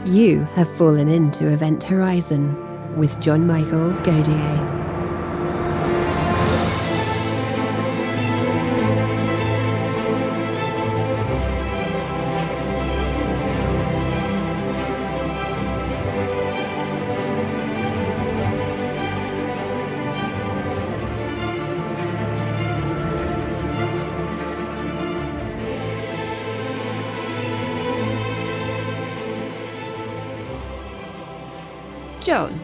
You have fallen into Event Horizon with John Michael Godier. John,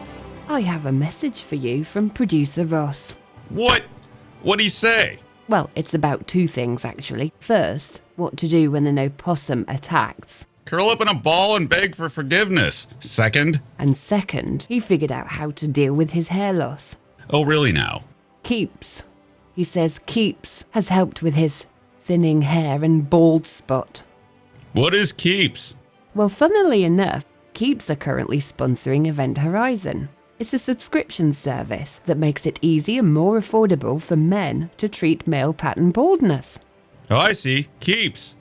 I have a message for you from producer Ross. What? What'd he say? Well, it's about two things, actually. First, what to do when an opossum attacks. Curl up in a ball and beg for forgiveness. Second? And second, he figured out how to deal with his hair loss. Oh, really now? Keeps. He says Keeps has helped with his thinning hair and bald spot. What is Keeps? Well, funnily enough, Keeps are currently sponsoring Event Horizon. It's a subscription service that makes it easy and more affordable for men to treat male pattern baldness. Oh, I see. Keeps.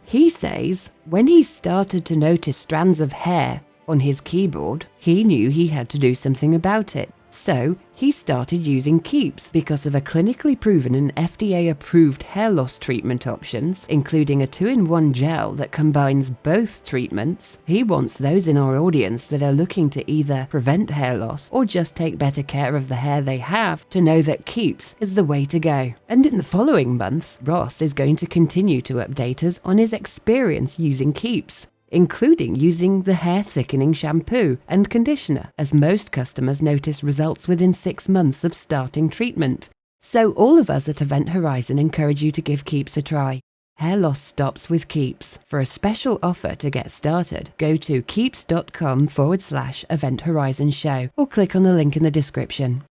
He says when he started to notice strands of hair on his keyboard, he knew he had to do something about it. So he started using Keeps because of a clinically proven and FDA-approved hair loss treatment options, including a 2-in-1 gel that combines both treatments. He wants those in our audience that are looking to either prevent hair loss or just take better care of the hair they have to know that Keeps is the way to go. And in the following months, Ross is going to continue to update us on his experience using Keeps, including using the hair thickening shampoo and conditioner, as most customers notice results within 6 months of starting treatment. So all of us at Event Horizon encourage you to give Keeps a try. Hair loss stops with Keeps. For a special offer to get started, go to keeps.com/Event Horizon Show or click on the link in the description.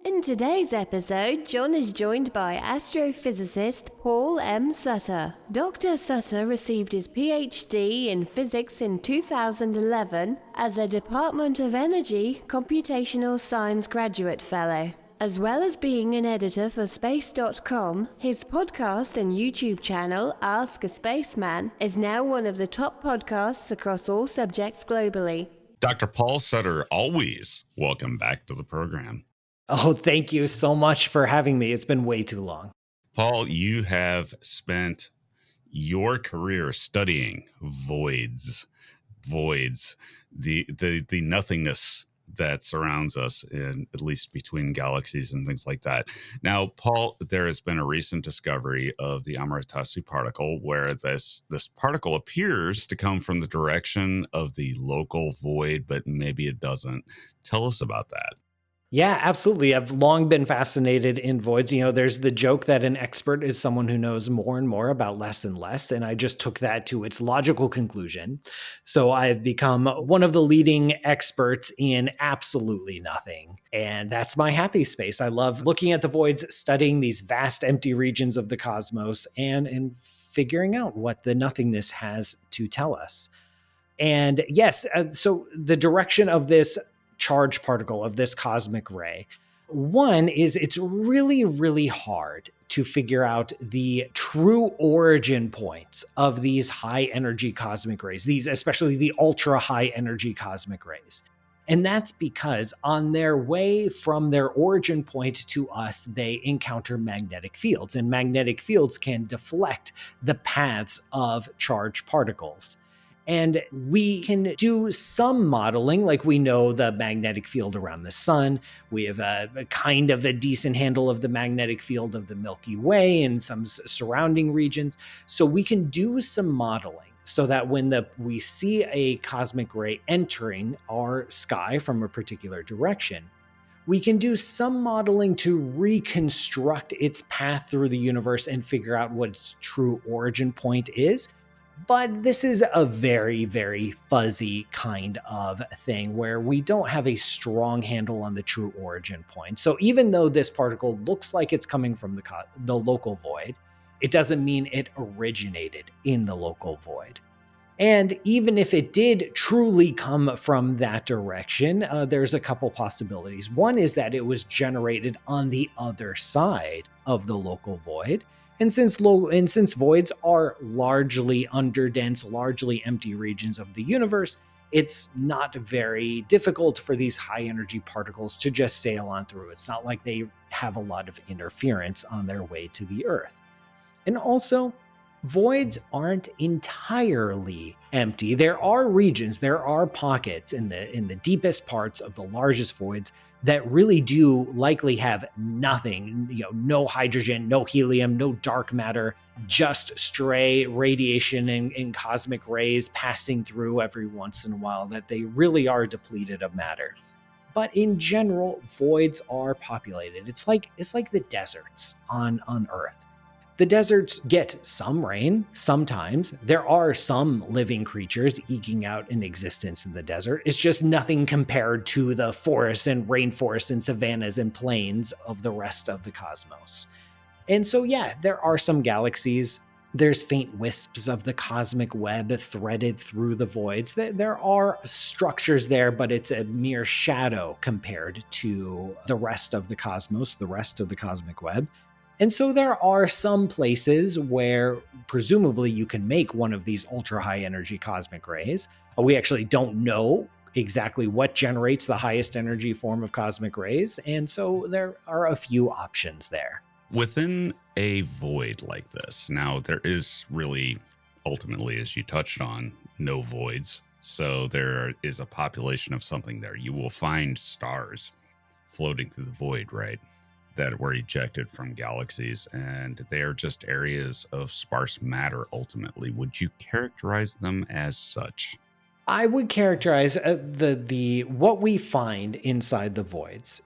In today's episode, John is joined by astrophysicist Paul M. Sutter. Dr. Sutter received his PhD in physics in 2011 as a Department of Energy Computational Science Graduate Fellow. As well as being an editor for Space.com, his podcast and YouTube channel, Ask a Spaceman, is now one of the top podcasts across all subjects globally. Dr. Paul Sutter, always welcome back to the program. Oh, thank you so much for having me. It's been way too long. Paul, you have spent your career studying voids, the nothingness that surrounds us, in at least between galaxies and things like that. Now, Paul, there has been a recent discovery of the Amaru Particle, where this particle appears to come from the direction of the local void, but maybe it doesn't. Tell us about that. Yeah, absolutely. I've long been fascinated in voids. You know, there's the joke that an expert is someone who knows more and more about less and less. And I just took that to its logical conclusion. So I've become one of the leading experts in absolutely nothing. And that's my happy space. I love looking at the voids, studying these vast empty regions of the cosmos and figuring out what the nothingness has to tell us. And yes, so the direction of this charged particle, of this cosmic ray. One is it's really, really hard to figure out the true origin points of these high energy cosmic rays, these especially the ultra high energy cosmic rays. And that's because on their way from their origin point to us, they encounter magnetic fields, and magnetic fields can deflect the paths of charged particles. And we can do some modeling, like we know the magnetic field around the sun. We have a kind of a decent handle of the magnetic field of the Milky Way and some surrounding regions. So we can do some modeling so that when we see a cosmic ray entering our sky from a particular direction, we can do some modeling to reconstruct its path through the universe and figure out what its true origin point is. But this is a very, very fuzzy kind of thing where we don't have a strong handle on the true origin point. So even though this particle looks like it's coming from the local void, it doesn't mean it originated in the local void. And even if it did truly come from that direction, there's a couple possibilities. One is that it was generated on the other side of the local void. And since voids are largely underdense, largely empty regions of the universe, it's not very difficult for these high energy particles to just sail on through. It's not like they have a lot of interference on their way to the Earth. And also, voids aren't entirely empty. There are regions, there are pockets in the deepest parts of the largest voids that really do likely have nothing, no hydrogen, no helium, no dark matter, just stray radiation and cosmic rays passing through every once in a while, that they really are depleted of matter. But in general, voids are populated. It's like the deserts on Earth. The deserts get some rain sometimes. There are some living creatures eking out an existence in the desert. It's just nothing compared to the forests and rainforests and savannas and plains of the rest of the cosmos. And so, yeah, there are some galaxies. There's faint wisps of the cosmic web threaded through the voids. There are structures there, but it's a mere shadow compared to the rest of the cosmos, the rest of the cosmic web. And so there are some places where presumably you can make one of these ultra high energy cosmic rays. We actually don't know exactly what generates the highest energy form of cosmic rays. And so there are a few options there. Within a void like this, now there is really, ultimately, as you touched on, no voids. So there is a population of something there. You will find stars floating through the void, right? That were ejected from galaxies, and they are just areas of sparse matter ultimately. Would you characterize them as such? I would characterize the what we find inside the voids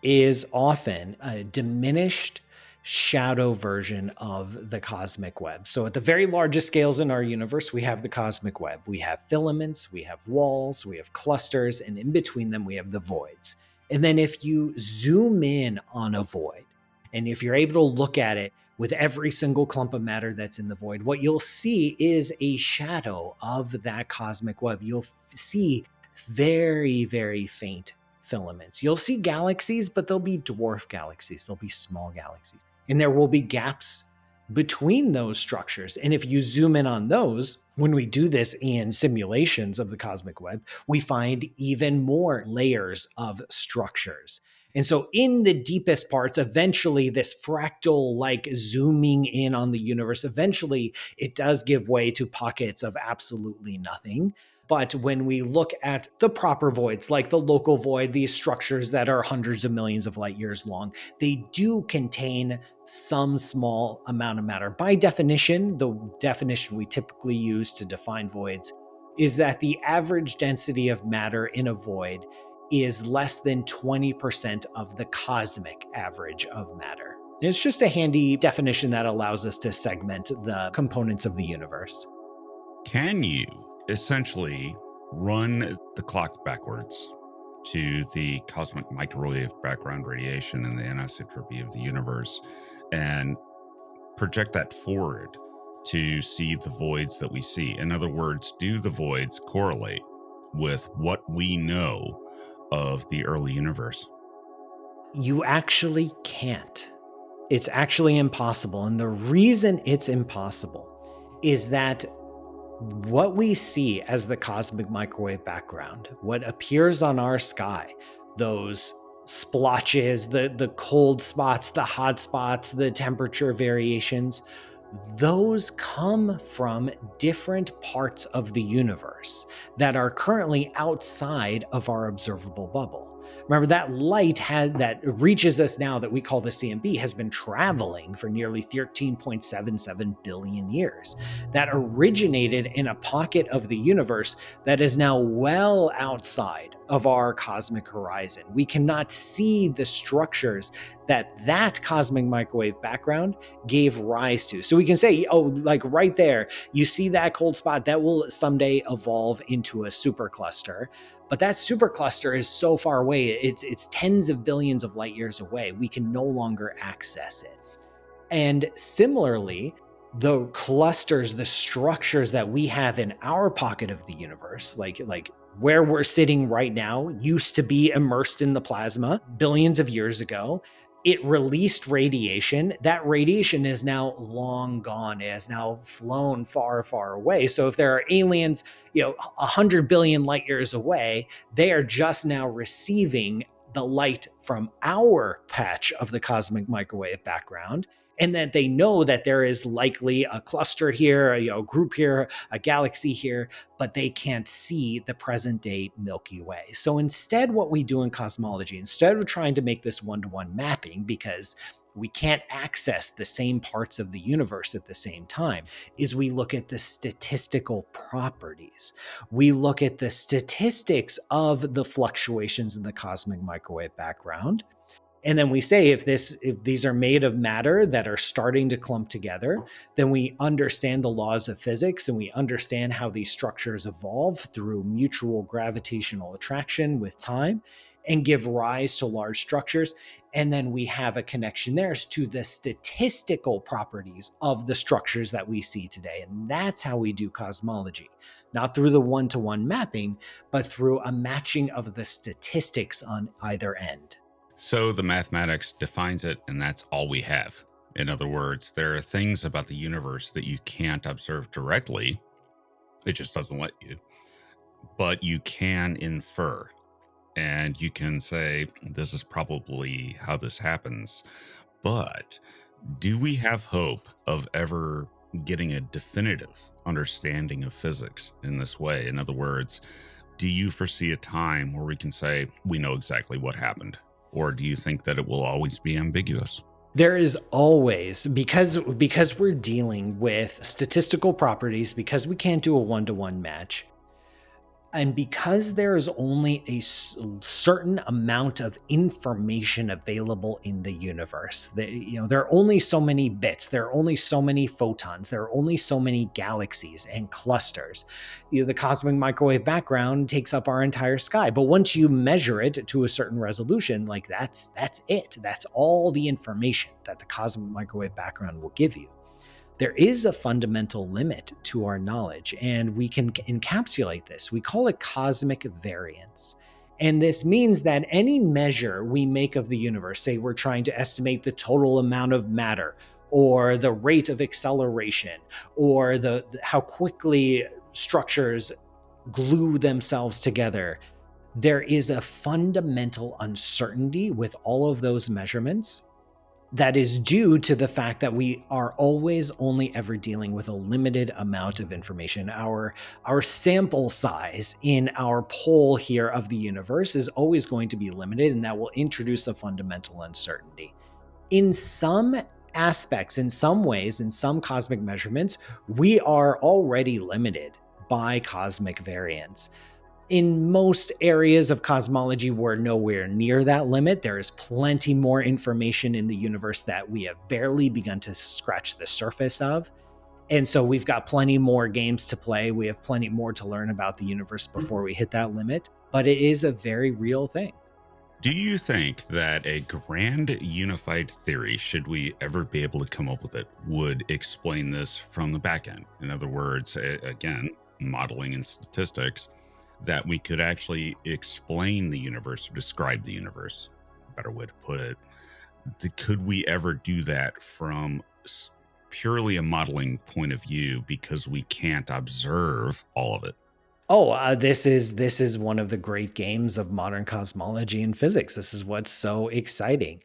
is often a diminished shadow version of the cosmic web. So at the very largest scales in our universe, we have the cosmic web. We have filaments, we have walls, we have clusters, and in between them we have the voids. And then if you zoom in on a void, and if you're able to look at it with every single clump of matter that's in the void, what you'll see is a shadow of that cosmic web. You'll see very, very faint filaments. You'll see galaxies, but they'll be dwarf galaxies. They'll be small galaxies. And there will be gaps between those structures. And if you zoom in on those, when we do this in simulations of the cosmic web, we find even more layers of structures. And so in the deepest parts, eventually this fractal like zooming in on the universe, eventually it does give way to pockets of absolutely nothing. But when we look at the proper voids, like the local void, these structures that are hundreds of millions of light years long, they do contain some small amount of matter. By definition, the definition we typically use to define voids is that the average density of matter in a void is less than 20% of the cosmic average of matter. And it's just a handy definition that allows us to segment the components of the universe. Can you essentially run the clock backwards to the cosmic microwave background radiation and the anisotropy of the universe and project that forward to see the voids that we see? In other words, do the voids correlate with what we know of the early universe? You actually can't. It's actually impossible. And the reason it's impossible is that what we see as the cosmic microwave background, what appears on our sky, those splotches, the cold spots, the hot spots, the temperature variations, those come from different parts of the universe that are currently outside of our observable bubble. Remember, that light that reaches us now that we call the CMB has been traveling for nearly 13.77 billion years. That originated in a pocket of the universe that is now well outside of our cosmic horizon. We cannot see the structures that cosmic microwave background gave rise to. So we can say, oh, like right there, you see that cold spot that will someday evolve into a supercluster. But that supercluster is so far away, it's tens of billions of light years away. We can no longer access it. And similarly, the clusters, the structures that we have in our pocket of the universe, like where we're sitting right now, used to be immersed in the plasma billions of years ago. it released radiation. That radiation is now long gone. It has now flown far, far away. So if there are aliens, 100 billion light years away, they are just now receiving the light from our patch of the cosmic microwave background. And that they know that there is likely a cluster here, a group here, a galaxy here, but they can't see the present day Milky Way. So instead, what we do in cosmology, instead of trying to make this one-to-one mapping, because we can't access the same parts of the universe at the same time, is we look at the statistical properties. We look at the statistics of the fluctuations in the cosmic microwave background. And then we say, if these are made of matter that are starting to clump together, then we understand the laws of physics and we understand how these structures evolve through mutual gravitational attraction with time and give rise to large structures. And then we have a connection there to the statistical properties of the structures that we see today. And that's how we do cosmology, not through the one-to-one mapping, but through a matching of the statistics on either end. So the mathematics defines it, and that's all we have. In other words, there are things about the universe that you can't observe directly. It just doesn't let you. But you can infer. And you can say, this is probably how this happens. But do we have hope of ever getting a definitive understanding of physics in this way? In other words, do you foresee a time where we can say, we know exactly what happened? Or do you think that it will always be ambiguous? There is always, because we're dealing with statistical properties, because we can't do a one-to-one match, and because there is only a certain amount of information available in the universe, there are only so many bits, there are only so many photons, there are only so many galaxies and clusters. The cosmic microwave background takes up our entire sky, but once you measure it to a certain resolution, like that's it. That's all the information that the cosmic microwave background will give you. There is a fundamental limit to our knowledge, and we can encapsulate this. We call it cosmic variance. And this means that any measure we make of the universe, say we're trying to estimate the total amount of matter, or the rate of acceleration, or how quickly structures glue themselves together, there is a fundamental uncertainty with all of those measurements that is due to the fact that we are always only ever dealing with a limited amount of information. Our sample size in our poll here of the universe is always going to be limited, and that will introduce a fundamental uncertainty. In some aspects, in some ways, in some cosmic measurements, we are already limited by cosmic variance. In most areas of cosmology, we're nowhere near that limit. There is plenty more information in the universe that we have barely begun to scratch the surface of. And so we've got plenty more games to play. We have plenty more to learn about the universe before we hit that limit. But it is a very real thing. Do you think that a grand unified theory, should we ever be able to come up with it, would explain this from the back end? In other words, again, modeling and statistics, that we could actually explain the universe or describe the universe, a better way to put it. Could we ever do that from purely a modeling point of view because we can't observe all of it? This is one of the great games of modern cosmology and physics. This is what's so exciting.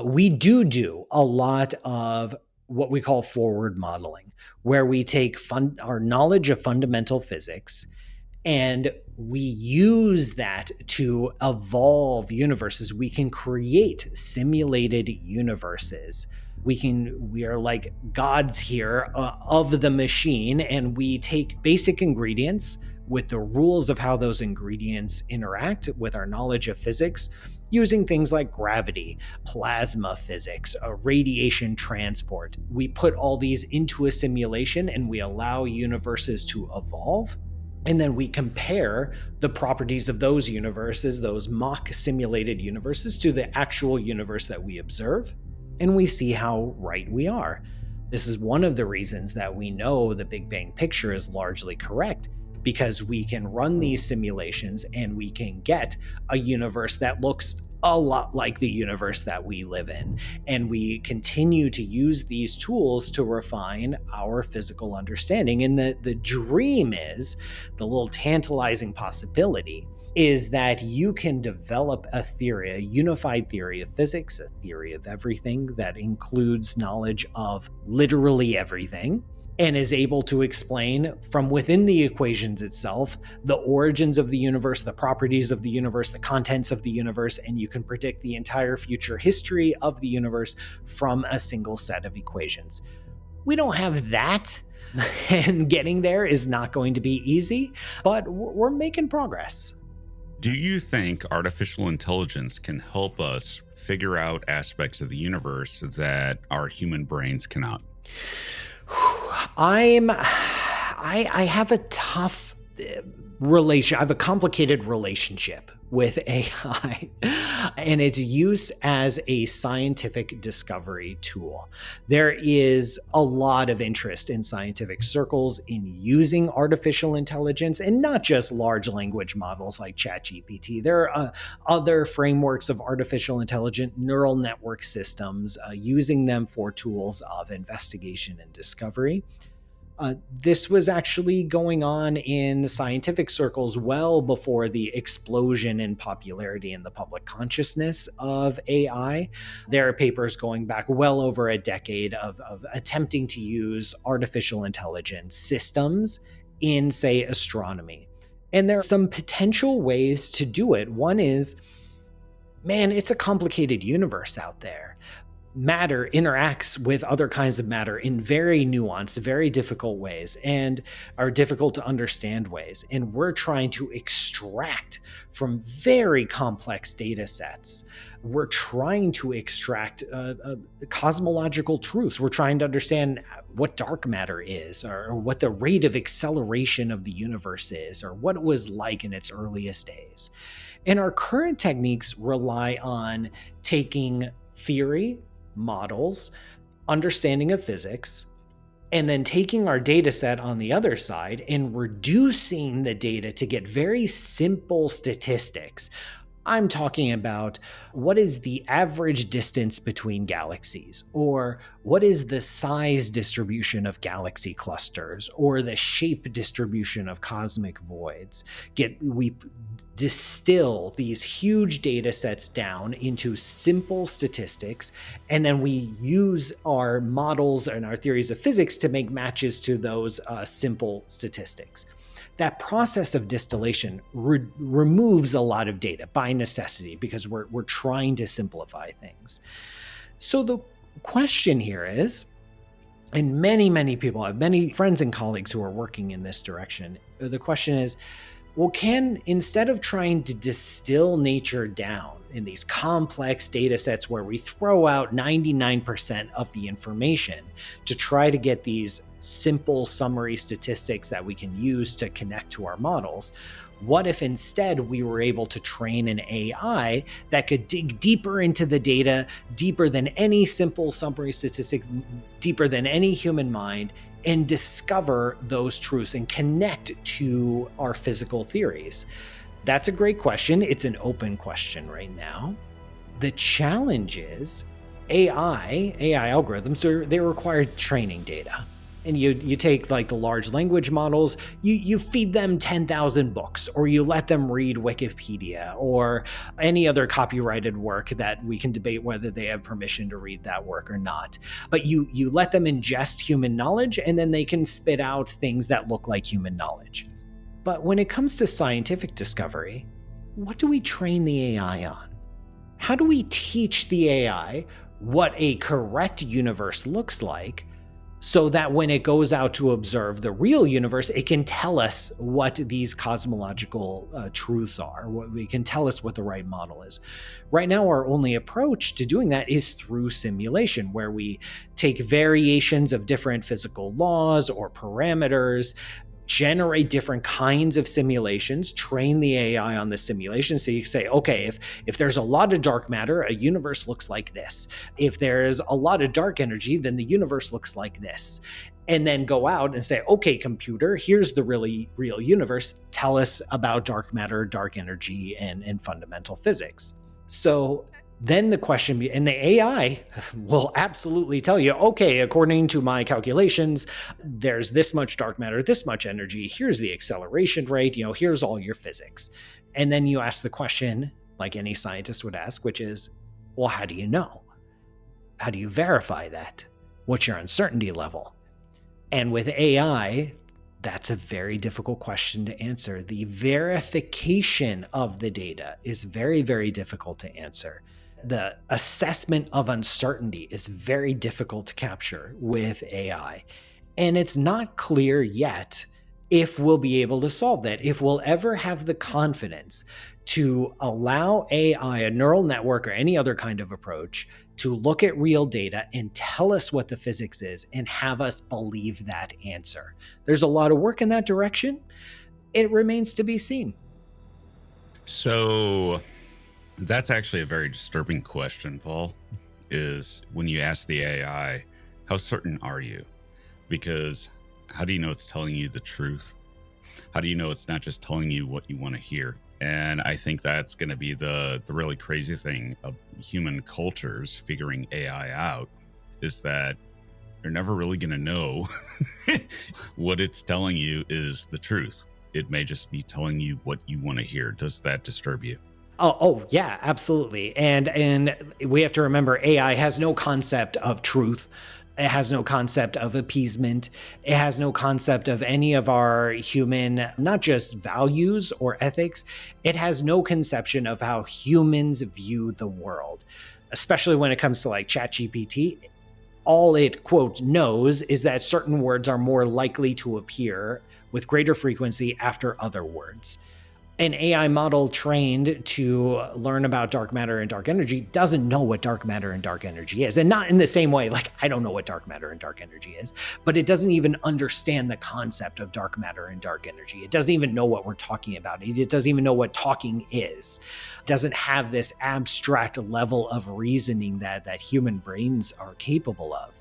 We do a lot of what we call forward modeling, where we take our knowledge of fundamental physics and we use that to evolve universes. We can create simulated universes. We are like gods here of the machine, and we take basic ingredients with the rules of how those ingredients interact with our knowledge of physics, using things like gravity, plasma physics, radiation transport. We put all these into a simulation and we allow universes to evolve. And then we compare the properties of those universes, those mock simulated universes, to the actual universe that we observe. And we see how right we are. This is one of the reasons that we know the Big Bang picture is largely correct, because we can run these simulations and we can get a universe that looks a lot like the universe that we live in. And we continue to use these tools to refine our physical understanding. And the dream is, the little tantalizing possibility is that you can develop a theory, a unified theory of physics, a theory of everything that includes knowledge of literally everything, and is able to explain from within the equations itself the origins of the universe, the properties of the universe, the contents of the universe, and you can predict the entire future history of the universe from a single set of equations. We don't have that, and getting there is not going to be easy, but we're making progress. Do you think artificial intelligence can help us figure out aspects of the universe that our human brains cannot? I have a tough relation. I have a complicated relationship with AI and its use as a scientific discovery tool. There is a lot of interest in scientific circles in using artificial intelligence, and not just large language models like ChatGPT. There are other frameworks of artificial intelligence, neural network systems, using them for tools of investigation and discovery. This was actually going on in scientific circles well before the explosion in popularity in the public consciousness of AI. There are papers going back well over a decade of attempting to use artificial intelligence systems in, say, astronomy. And there are some potential ways to do it. One is, man, it's a complicated universe out there. Matter interacts with other kinds of matter in very nuanced, very difficult ways, and are difficult to understand ways. And we're trying to extract from very complex data sets. We're trying to extract cosmological truths. We're trying to understand what dark matter is, or what the rate of acceleration of the universe is, or what it was like in its earliest days. And our current techniques rely on taking theory, models, understanding of physics, and then taking our data set on the other side and reducing the data to get very simple statistics. I'm talking about what is the average distance between galaxies, or what is the size distribution of galaxy clusters, or the shape distribution of cosmic voids. We distill these huge data sets down into simple statistics, and then we use our models and our theories of physics to make matches to those simple statistics. That process of distillation removes a lot of data by necessity, because we're trying to simplify things. So the question here is, and many people, I have many friends and colleagues who are working in this direction, the question is, well, instead of trying to distill nature down in these complex data sets where we throw out 99% of the information to try to get these simple summary statistics that we can use to connect to our models, what if instead we were able to train an AI that could dig deeper into the data, deeper than any simple summary statistic, deeper than any human mind, and discover those truths and connect to our physical theories? That's a great question. It's an open question right now. The challenge is AI algorithms, they require training data. And you take like the large language models, you feed them 10,000 books, or you let them read Wikipedia or any other copyrighted work that we can debate whether they have permission to read that work or not. But you let them ingest human knowledge, and then they can spit out things that look like human knowledge. But when it comes to scientific discovery, what do we train the AI on? How do we teach the AI what a correct universe looks like, so that when it goes out to observe the real universe, it can tell us what these cosmological truths are? It can tell us what the right model is. Right now, our only approach to doing that is through simulation, where we take variations of different physical laws or parameters, generate different kinds of simulations, train the AI on the simulation. So you say, okay, if there's a lot of dark matter, a universe looks like this. If there's a lot of dark energy, then the universe looks like this. And then go out and say, okay, computer, here's the really real universe. Tell us about dark matter, dark energy, and fundamental physics. So then the question, and the AI will absolutely tell you, okay, according to my calculations, there's this much dark matter, this much energy, here's the acceleration rate, here's all your physics. And then you ask the question, like any scientist would ask, which is, well, how do you know? How do you verify that? What's your uncertainty level? And with AI, that's a very difficult question to answer. The verification of the data is very, very difficult to answer. The assessment of uncertainty is very difficult to capture with AI. And it's not clear yet if we'll be able to solve that, if we'll ever have the confidence to allow AI, a neural network or any other kind of approach, to look at real data and tell us what the physics is and have us believe that answer. There's a lot of work in that direction. It remains to be seen. So that's actually a very disturbing question, Paul, is when you ask the AI, how certain are you? Because how do you know it's telling you the truth? How do you know it's not just telling you what you want to hear? And I think that's going to be the really crazy thing of human cultures figuring AI out, is that you're never really going to know what it's telling you is the truth. It may just be telling you what you want to hear. Does that disturb you? Oh yeah, absolutely. And we have to remember AI has no concept of truth. It has no concept of appeasement. It has no concept of any of our human, not just values or ethics. It has no conception of how humans view the world, especially when it comes to like ChatGPT. All it, quote, knows is that certain words are more likely to appear with greater frequency after other words. An AI model trained to learn about dark matter and dark energy doesn't know what dark matter and dark energy is. And not in the same way, like I don't know what dark matter and dark energy is, but it doesn't even understand the concept of dark matter and dark energy. It doesn't even know what we're talking about. It doesn't even know what talking is. It doesn't have this abstract level of reasoning that human brains are capable of.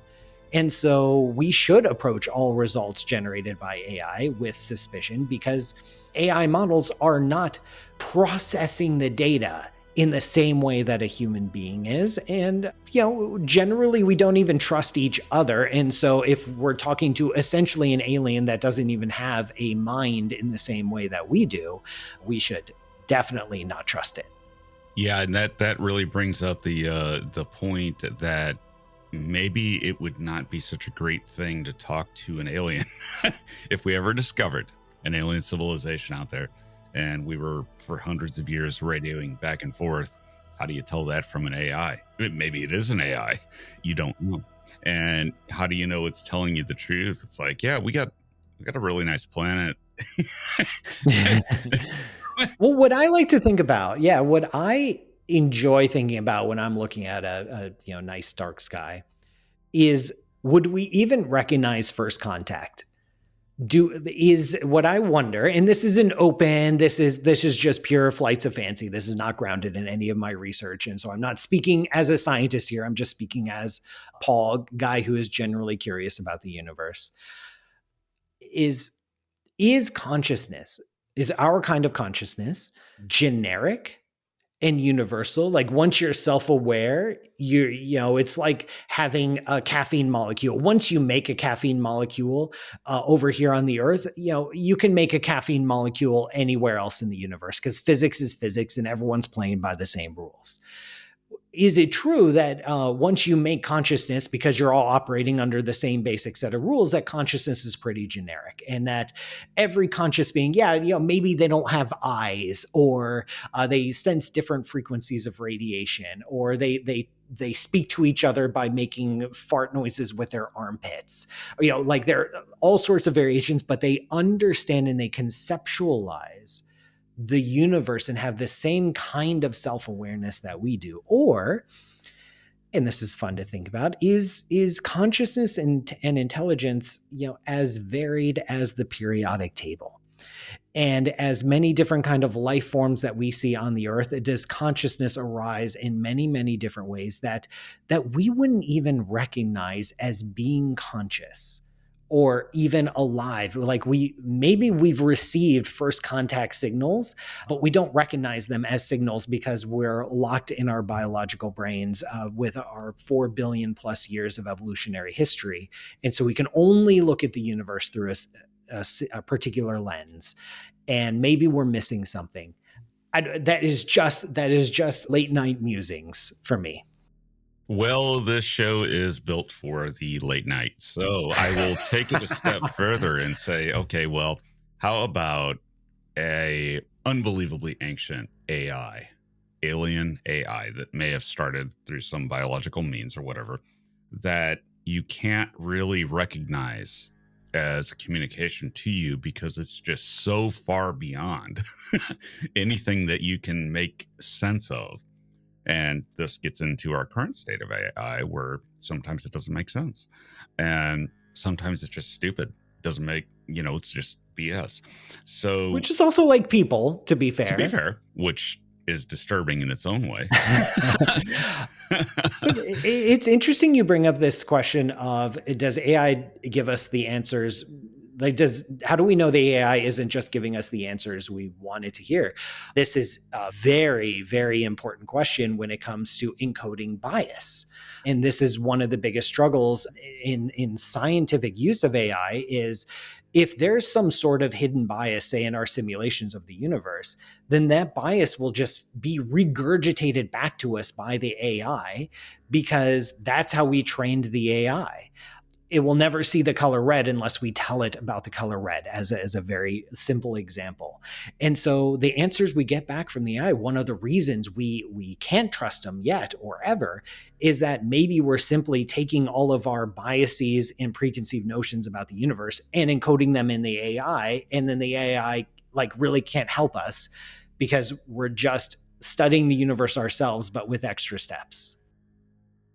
And so we should approach all results generated by AI with suspicion, because AI models are not processing the data in the same way that a human being is. And, generally we don't even trust each other. And so if we're talking to essentially an alien that doesn't even have a mind in the same way that we do, we should definitely not trust it. Yeah, and that really brings up the point that maybe it would not be such a great thing to talk to an alien if we ever discovered an alien civilization out there and we were for hundreds of years radioing back and forth. How do you tell that from an AI? Maybe it is an AI. You don't know. And how do you know it's telling you the truth? It's like, yeah, we got a really nice planet. Well, what I like to think about, what I enjoy thinking about when I'm looking at a nice dark sky is, would we even recognize first contact? Is what I wonder, and this is an open, this is just pure flights of fancy. This is not grounded in any of my research. And so I'm not speaking as a scientist here. I'm just speaking as Paul, guy who is generally curious about the universe. Is consciousness, is our kind of consciousness generic and universal? Like once you're self-aware, it's like having a caffeine molecule. Once you make a caffeine molecule over here on the Earth, you can make a caffeine molecule anywhere else in the universe, because physics is physics and everyone's playing by the same rules. Is it true that once you make consciousness, because you're all operating under the same basic set of rules, that consciousness is pretty generic, and that every conscious being, maybe they don't have eyes, or they sense different frequencies of radiation, or they speak to each other by making fart noises with their armpits. Like there are all sorts of variations, but they understand and they conceptualize the universe and have the same kind of self-awareness that we do? Or, and this is fun to think about, is consciousness and intelligence, as varied as the periodic table? And as many different kind of life forms that we see on the Earth, does consciousness arise in many, many different ways that we wouldn't even recognize as being conscious? or even alive. Like maybe we've received first contact signals, but we don't recognize them as signals because we're locked in our biological brains with our 4 billion plus years of evolutionary history. And so we can only look at the universe through a particular lens. And maybe we're missing something. That is just late night musings for me. Well, this show is built for the late night. So I will take it a step further and say, okay, well, how about a unbelievably ancient AI, alien AI that may have started through some biological means or whatever, that you can't really recognize as a communication to you because it's just so far beyond anything that you can make sense of. And this gets into our current state of AI, where sometimes it doesn't make sense. And sometimes it's just stupid. It doesn't make, it's just BS. So, which is also like people, to be fair, which is disturbing in its own way. But it's interesting you bring up this question of, does AI give us the answers? Like, how do we know the AI isn't just giving us the answers we wanted to hear? This is a very, very important question when it comes to encoding bias. And this is one of the biggest struggles in scientific use of AI is if there's some sort of hidden bias, say in our simulations of the universe, then that bias will just be regurgitated back to us by the AI because that's how we trained the AI. It will never see the color red unless we tell it about the color red, as a very simple example. And so the answers we get back from the AI, one of the reasons we can't trust them yet or ever, is that maybe we're simply taking all of our biases and preconceived notions about the universe and encoding them in the AI, and then the AI really can't help us because we're just studying the universe ourselves, but with extra steps.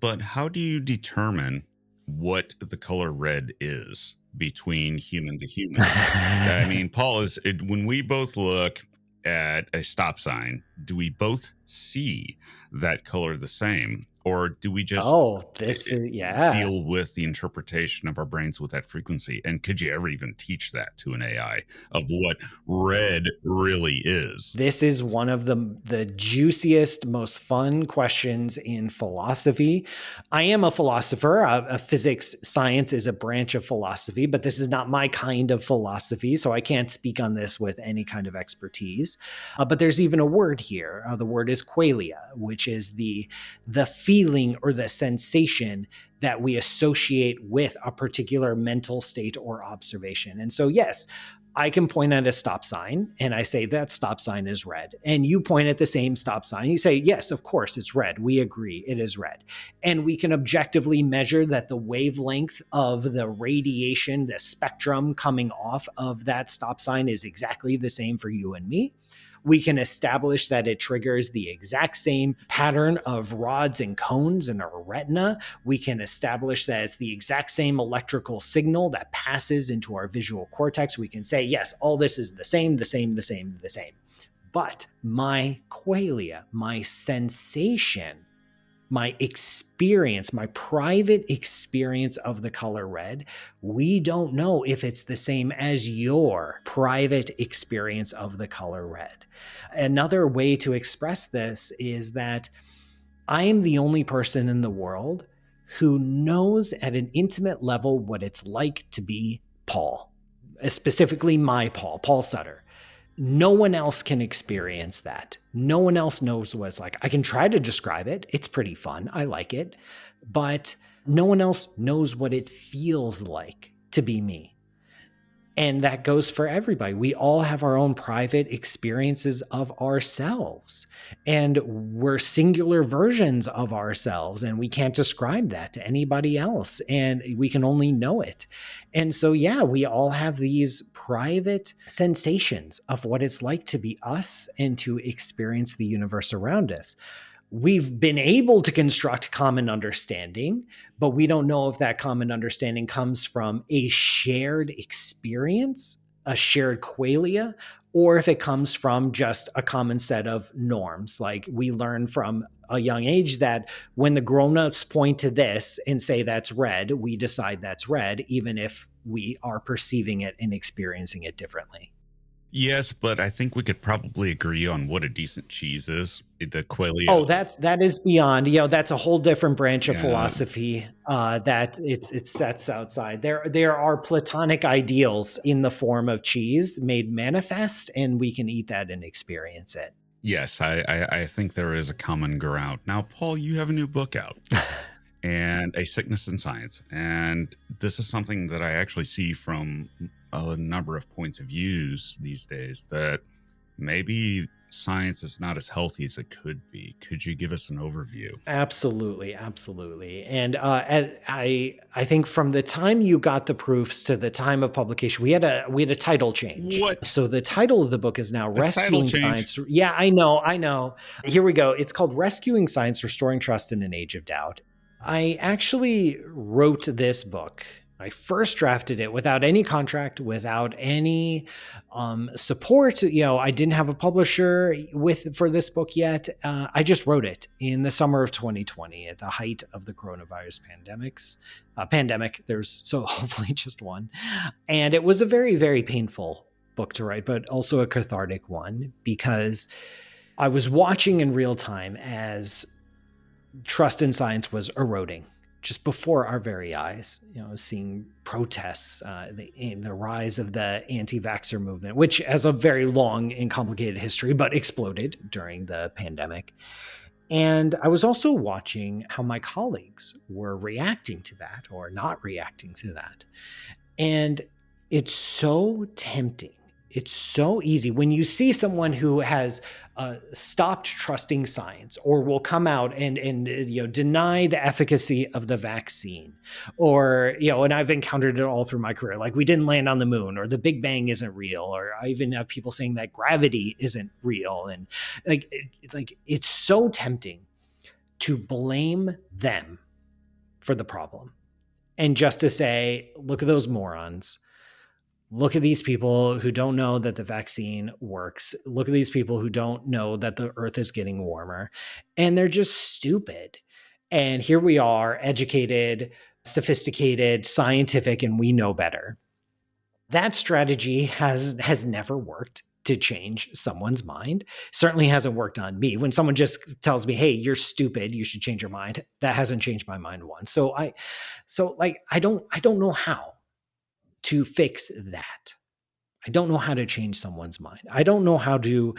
But how do you determine what the color red is between human to human? I mean, Paul, when we both look at a stop sign, do we both see that color the same? Or do we just deal with the interpretation of our brains with that frequency? And could you ever even teach that to an AI of what red really is? This is one of the juiciest, most fun questions in philosophy. I am a philosopher. Physics science is a branch of philosophy, but this is not my kind of philosophy, so I can't speak on this with any kind of expertise. But there's even a word here. The word is qualia, which is the feeling or the sensation that we associate with a particular mental state or observation. And so, yes, I can point at a stop sign and I say that stop sign is red. And you point at the same stop sign. You say, yes, of course, it's red. We agree it is red. And we can objectively measure that the wavelength of the radiation, the spectrum coming off of that stop sign is exactly the same for you and me. We can establish that it triggers the exact same pattern of rods and cones in our retina. We can establish that it's the exact same electrical signal that passes into our visual cortex. We can say, yes, all this is the same. But my qualia, my sensation, my experience, my private experience of the color red, we don't know if it's the same as your private experience of the color red. Another way to express this is that I am the only person in the world who knows at an intimate level what it's like to be Paul, specifically my Paul Sutter. No one else can experience that. No one else knows what it's like. I can try to describe it. It's pretty fun. I like it. But no one else knows what it feels like to be me. And that goes for everybody. We all have our own private experiences of ourselves, and we're singular versions of ourselves, and we can't describe that to anybody else, and we can only know it. And so, yeah, we all have these private sensations of what it's like to be us and to experience the universe around us. We've been able to construct common understanding, but we don't know if that common understanding comes from a shared experience, a shared qualia, or if it comes from just a common set of norms. Like we learn from a young age that when the grown-ups point to this and say that's red, we decide that's red, even if we are perceiving it and experiencing it differently. Yes, but I think we could probably agree on what a decent cheese is. The qualia. Oh, that is beyond. That's a whole different branch of Yeah. philosophy that it sets outside. There are platonic ideals in the form of cheese made manifest, and we can eat that and experience it. Yes, I think there is a common ground. Now, Paul, you have a new book out. And A Sickness in Science. And this is something that I actually see from a number of points of views these days, that maybe science is not as healthy as it could be. Could you give us an overview? Absolutely. And I think from the time you got the proofs to the time of publication, we had a title change. What? So the title of the book is now Rescuing Science. Yeah, I know. Here we go. It's called Rescuing Science, Restoring Trust in an Age of Doubt. I actually wrote this book. I first drafted it without any contract, without any support. I didn't have a publisher for this book yet. I just wrote it in the summer of 2020 at the height of the coronavirus pandemic. There's so hopefully just one. And it was a very, very painful book to write, but also a cathartic one, because I was watching in real time as trust in science was eroding just before our very eyes. Seeing protests, the rise of the anti-vaxxer movement, which has a very long and complicated history, but exploded during the pandemic. And I was also watching how my colleagues were reacting to that or not reacting to that. And it's so tempting. It's so easy when you see someone who has stopped trusting science, or will come out and deny the efficacy of the vaccine, or and I've encountered it all through my career, like we didn't land on the moon, or the Big Bang isn't real, or I even have people saying that gravity isn't real, and it's so tempting to blame them for the problem, and just to say, look at those morons. Look at these people who don't know that the vaccine works. Look at these people who don't know that the earth is getting warmer. And they're just stupid. And here we are, educated, sophisticated, scientific, and we know better. That strategy has never worked to change someone's mind. Certainly hasn't worked on me. When someone just tells me, hey, you're stupid, you should change your mind, that hasn't changed my mind once. So I don't know how to fix that. I don't know how to change someone's mind. I don't know how to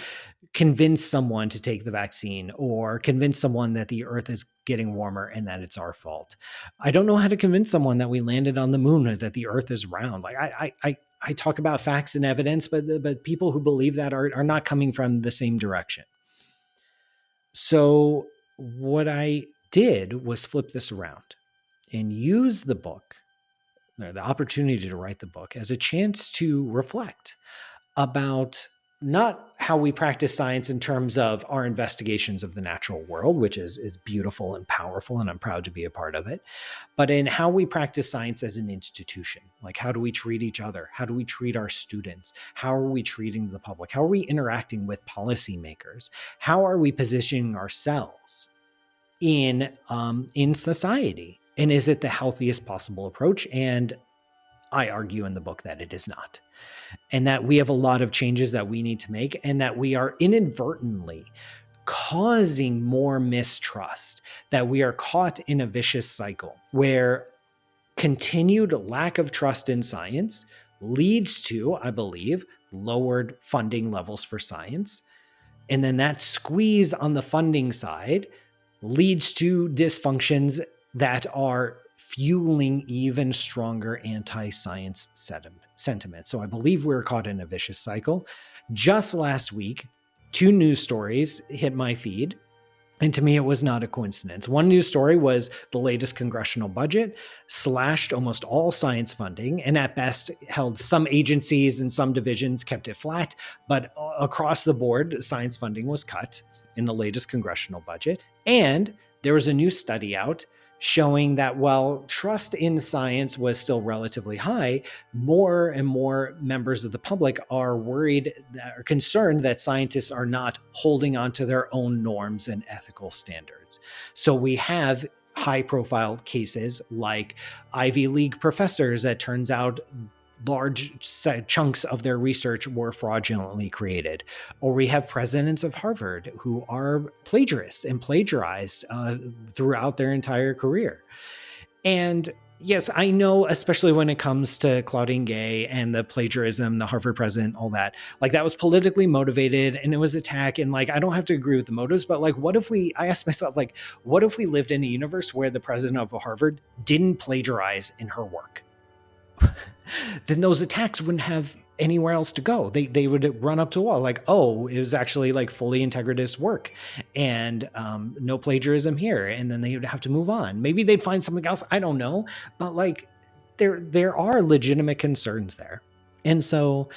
convince someone to take the vaccine, or convince someone that the earth is getting warmer and that it's our fault. I don't know how to convince someone that we landed on the moon, or that the earth is round. Like I talk about facts and evidence, but people who believe that are not coming from the same direction. So what I did was flip this around and use the book, the opportunity to write the book, as a chance to reflect about not how we practice science in terms of our investigations of the natural world, which is beautiful and powerful, and I'm proud to be a part of it, but in how we practice science as an institution. Like, how do we treat each other? How do we treat our students? How are we treating the public? How are we interacting with policymakers? How are we positioning ourselves in society? And is it the healthiest possible approach? And I argue in the book that it is not. And that we have a lot of changes that we need to make, and that we are inadvertently causing more mistrust, that we are caught in a vicious cycle where continued lack of trust in science leads to, I believe, lowered funding levels for science. And then that squeeze on the funding side leads to dysfunctions that are fueling even stronger anti-science sentiment. So I believe we're caught in a vicious cycle. Just last week, 2 news stories hit my feed, and to me, it was not a coincidence. One news story was the latest congressional budget slashed almost all science funding, and at best held some agencies and some divisions, kept it flat, but across the board, science funding was cut in the latest congressional budget. And there was a new study out showing that while trust in science was still relatively high, more and more members of the public are worried, are concerned that scientists are not holding on to their own norms and ethical standards. So we have high-profile cases like Ivy League professors that turns out large chunks of their research were fraudulently created. Or we have presidents of Harvard who are plagiarists and plagiarized throughout their entire career. And yes, I know, especially when it comes to Claudine Gay and the plagiarism, the Harvard president, all that, like that was politically motivated and it was attack. And like, I don't have to agree with the motives, but like, I asked myself, like, what if we lived in a universe where the president of Harvard didn't plagiarize in her work? Then those attacks wouldn't have anywhere else to go. They would run up to a wall like, oh, it was actually like fully integritous work and no plagiarism here. And then they would have to move on. Maybe they'd find something else. I don't know. But like there are legitimate concerns there. And so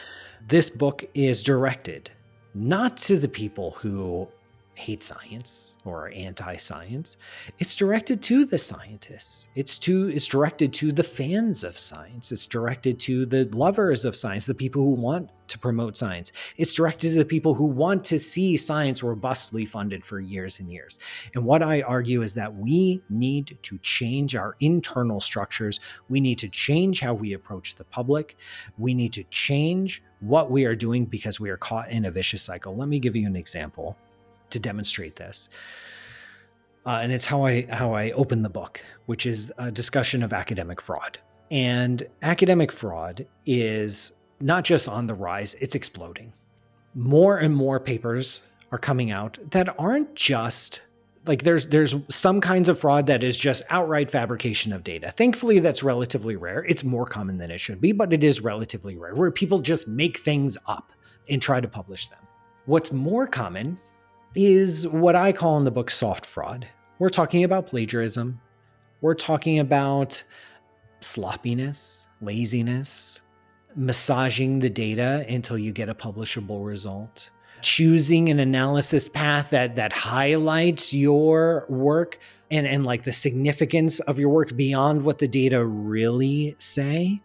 this book is directed not to the people who hate science or anti-science. It's directed to the scientists. It's directed to the fans of science. It's directed to the lovers of science, the people who want to promote science. It's directed to the people who want to see science robustly funded for years and years. And what I argue is that we need to change our internal structures. We need to change how we approach the public. We need to change what we are doing because we are caught in a vicious cycle. Let me give you an example to demonstrate this. And it's how I open the book, which is a discussion of academic fraud. And academic fraud is not just on the rise, it's exploding. More and more papers are coming out that aren't just like there's some kinds of fraud that is just outright fabrication of data. Thankfully, that's relatively rare. It's more common than it should be, but it is relatively rare, where people just make things up and try to publish them. What's more common is what I call in the book soft fraud. We're talking about plagiarism. We're talking about sloppiness, laziness, massaging the data until you get a publishable result, choosing an analysis path that highlights your work and like the significance of your work beyond what the data really say,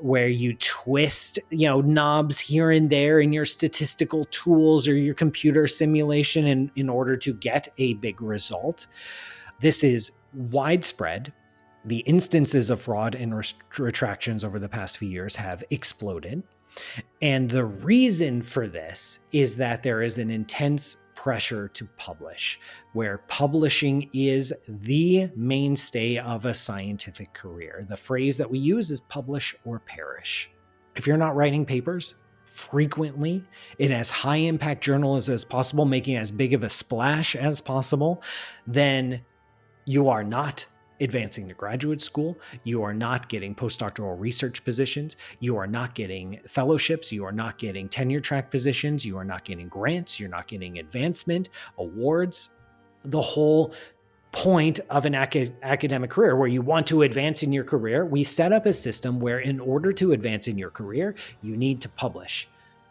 where you twist, knobs here and there in your statistical tools or your computer simulation in order to get a big result. This is widespread. The instances of fraud and retractions over the past few years have exploded. And the reason for this is that there is an intense pressure to publish, where publishing is the mainstay of a scientific career. The phrase that we use is publish or perish. If you're not writing papers frequently in as high impact journals as possible, making as big of a splash as possible, then you are not advancing to graduate school, you are not getting postdoctoral research positions, you are not getting fellowships, you are not getting tenure track positions, you are not getting grants, you're not getting advancement, awards. The whole point of an academic career where you want to advance in your career, we set up a system where in order to advance in your career, you need to publish.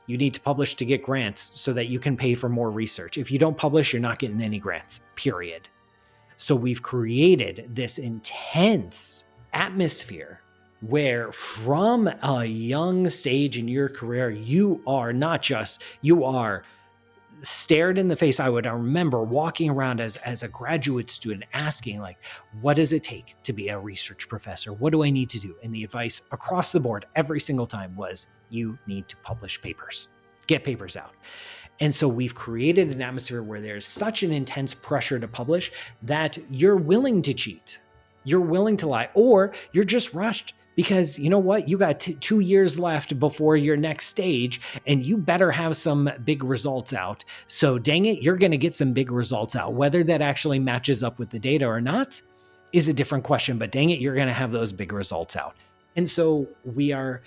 You need to publish to get grants so that you can pay for more research. If you don't publish, you're not getting any grants, period. So we've created this intense atmosphere where from a young stage in your career, you are stared in the face. I remember walking around as a graduate student asking, like, what does it take to be a research professor? What do I need to do? And the advice across the board every single time was, you need to publish papers, get papers out. And so we've created an atmosphere where there's such an intense pressure to publish that you're willing to cheat, you're willing to lie, or you're just rushed because you know what? You got 2 years left before your next stage and you better have some big results out. So dang it, you're going to get some big results out. Whether that actually matches up with the data or not is a different question, but dang it, you're going to have those big results out. And so we are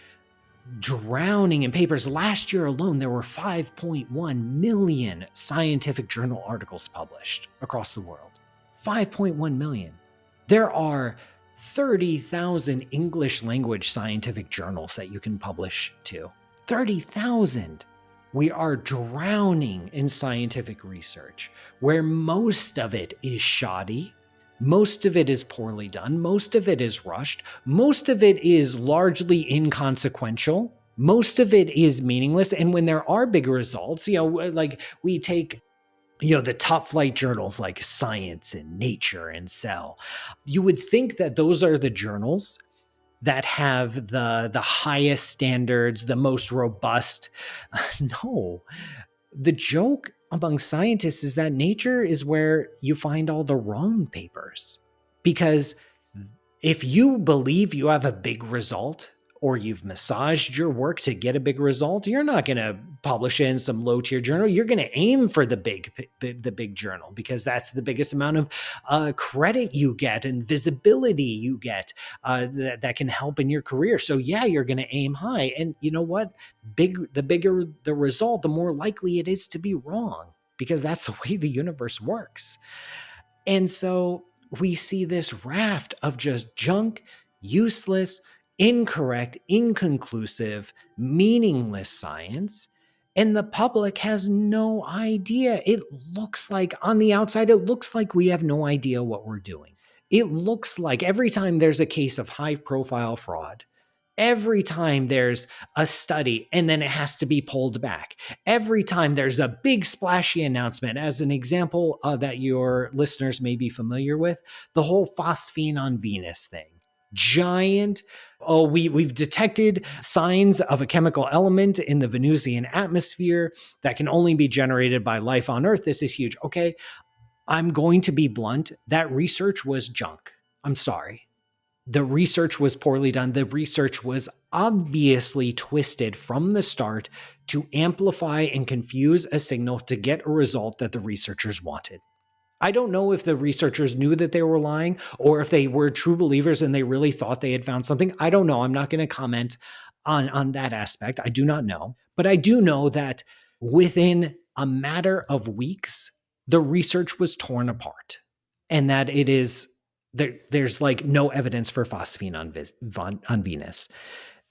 drowning in papers. Last year alone, there were 5.1 million scientific journal articles published across the world. 5.1 million. There are 30,000 English language scientific journals that you can publish to. 30,000. We are drowning in scientific research where most of it is shoddy, Most of it is poorly done. Most of it is rushed. Most of it is largely inconsequential. Most of it is meaningless. And when there are big results, like we take the top flight journals like Science and Nature and Cell, you would think that those are the journals that have the highest standards, the most robust. No, the joke among scientists is that Nature is where you find all the wrong papers. Because if you believe you have a big result, or you've massaged your work to get a big result, you're not going to publish it in some low-tier journal. You're going to aim for the big journal, because that's the biggest amount of credit you get and visibility you get that can help in your career. So yeah, you're going to aim high. And you know what? The bigger the result, the more likely it is to be wrong, because that's the way the universe works. And so we see this raft of just junk, useless, incorrect, inconclusive, meaningless science, and the public has no idea. It looks like on the outside, it looks like we have no idea what we're doing. It looks like every time there's a case of high-profile fraud, every time there's a study and then it has to be pulled back, every time there's a big splashy announcement, as an example that your listeners may be familiar with, the whole phosphine on Venus thing. Giant, we've detected signs of a chemical element in the Venusian atmosphere that can only be generated by life on Earth. This is huge. Okay, I'm going to be blunt. That research was junk. I'm sorry. The research was poorly done. The research was obviously twisted from the start to amplify and confuse a signal to get a result that the researchers wanted. I don't know if the researchers knew that they were lying, or if they were true believers and they really thought they had found something. I don't know. I'm not going to comment on that aspect. I do not know. But I do know that within a matter of weeks, the research was torn apart, and that it is there's like no evidence for phosphine on Venus.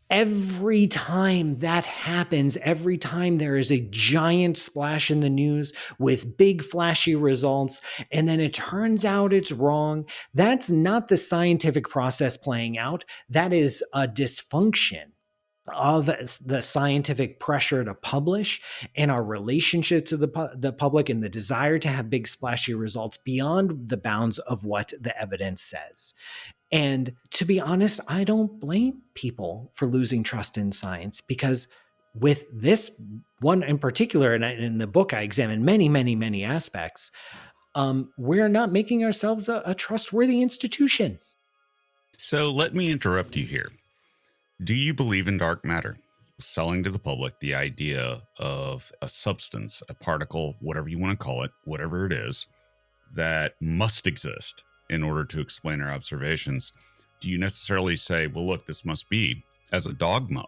Every time that happens, every time there is a giant splash in the news with big flashy results, and then it turns out it's wrong, that's not the scientific process playing out. That is a dysfunction of the scientific pressure to publish and our relationship to the public and the desire to have big splashy results beyond the bounds of what the evidence says. And to be honest, I don't blame people for losing trust in science, because with this one in particular, and in the book I examine many, many, many aspects, we're not making ourselves a trustworthy institution. So let me interrupt you here. Do you believe in dark matter? Selling to the public the idea of a substance, a particle, whatever you want to call it, whatever it is, that must exist in order to explain our observations. Do you necessarily say, well, look, this must be, as a dogma,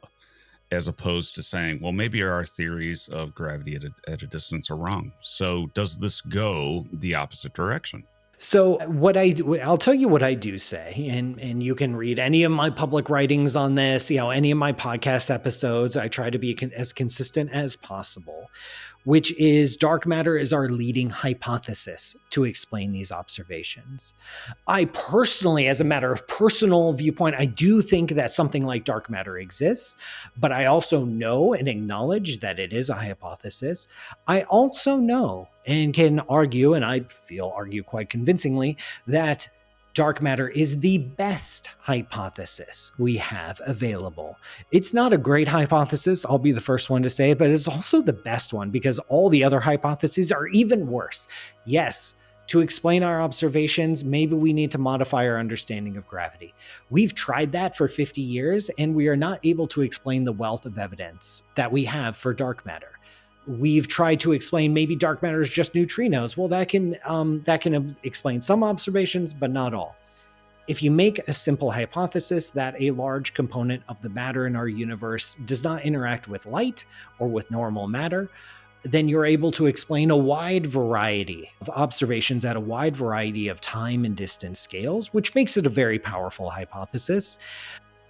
as opposed to saying, well, maybe our theories of gravity at a distance are wrong? So does this go the opposite direction? So I'll tell you what I do say, and you can read any of my public writings on this, any of my podcast episodes. I try to be as consistent as possible, which is dark matter is our leading hypothesis to explain these observations. I personally, as a matter of personal viewpoint, I do think that something like dark matter exists, but I also know and acknowledge that it is a hypothesis. I also know and can argue, and I feel argue quite convincingly, that dark matter is the best hypothesis we have available. It's not a great hypothesis, I'll be the first one to say it, but it's also the best one, because all the other hypotheses are even worse. Yes, to explain our observations, maybe we need to modify our understanding of gravity. We've tried that for 50 years, and we are not able to explain the wealth of evidence that we have for dark matter. We've tried to explain maybe dark matter is just neutrinos. Well, that can explain some observations, but not all. If you make a simple hypothesis that a large component of the matter in our universe does not interact with light or with normal matter, then you're able to explain a wide variety of observations at a wide variety of time and distance scales, which makes it a very powerful hypothesis.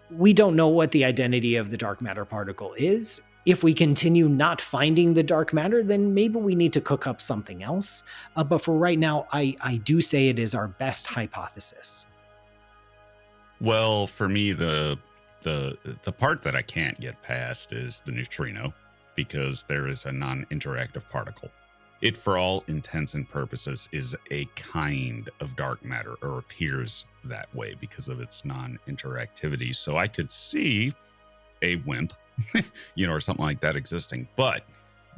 We don't know what the identity of the dark matter particle is. If we continue not finding the dark matter, then maybe we need to cook up something else. But for right now, I do say it is our best hypothesis. Well, for me, the part that I can't get past is the neutrino, because there is a non-interactive particle. It, for all intents and purposes, is a kind of dark matter, or appears that way because of its non-interactivity. So I could see a WIMP, or something like that existing. But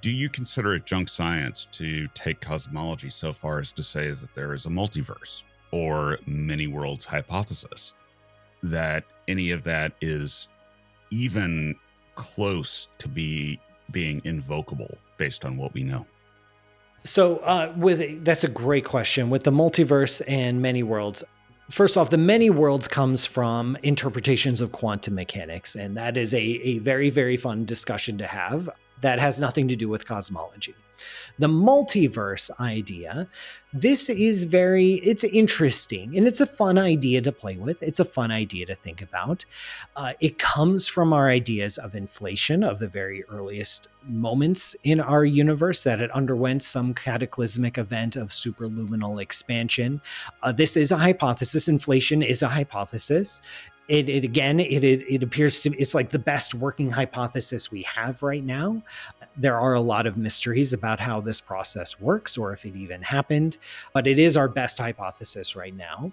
do you consider it junk science to take cosmology so far as to say that there is a multiverse or many worlds hypothesis? That any of that is even close to being invocable based on what we know? So that's a great question. With the multiverse and many worlds, first off, the many worlds comes from interpretations of quantum mechanics, and that is a very, very fun discussion to have. That has nothing to do with cosmology. The multiverse idea, it's interesting, and it's a fun idea to play with. It's a fun idea to think about. It comes from our ideas of inflation, of the very earliest moments in our universe, that it underwent some cataclysmic event of superluminal expansion. This is a hypothesis. Inflation is a hypothesis. It appears to it's like the best working hypothesis we have right now. There are a lot of mysteries about how this process works or if it even happened, but it is our best hypothesis right now.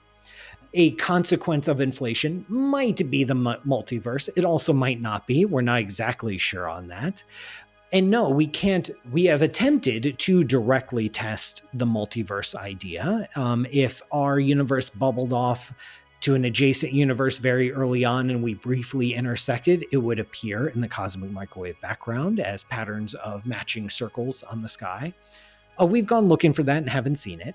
A consequence of inflation might be the multiverse. It also might not be. We're not exactly sure on that. And no, we can't. We have attempted to directly test the multiverse idea. If our universe bubbled off to an adjacent universe very early on and we briefly intersected, it would appear in the cosmic microwave background as patterns of matching circles on the sky. We've gone looking for that and haven't seen it.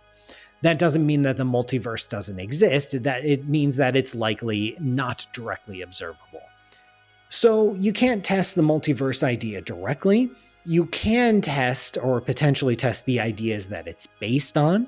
That doesn't mean that the multiverse doesn't exist. That it means that it's likely not directly observable. So you can't test the multiverse idea directly. You can test or potentially test the ideas that it's based on.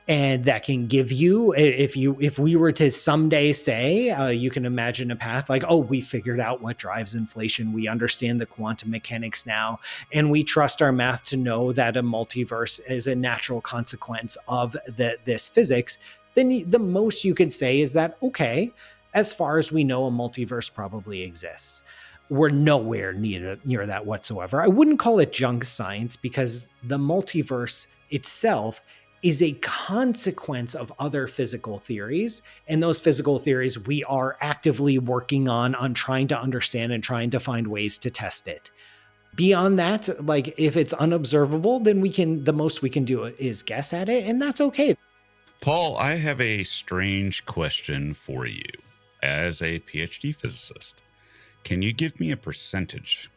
And that can give you, if we were to someday say, you can imagine a path like, oh, we figured out what drives inflation. We understand the quantum mechanics now, and we trust our math to know that a multiverse is a natural consequence of this physics. Then the most you could say is that, okay, as far as we know, a multiverse probably exists. We're nowhere near that whatsoever. I wouldn't call it junk science, because the multiverse itself is a consequence of other physical theories. And those physical theories we are actively working on trying to understand and trying to find ways to test it. Beyond that, like if it's unobservable, then the most we can do is guess at it, and that's okay. Paul, I have a strange question for you. As a PhD physicist, can you give me a percentage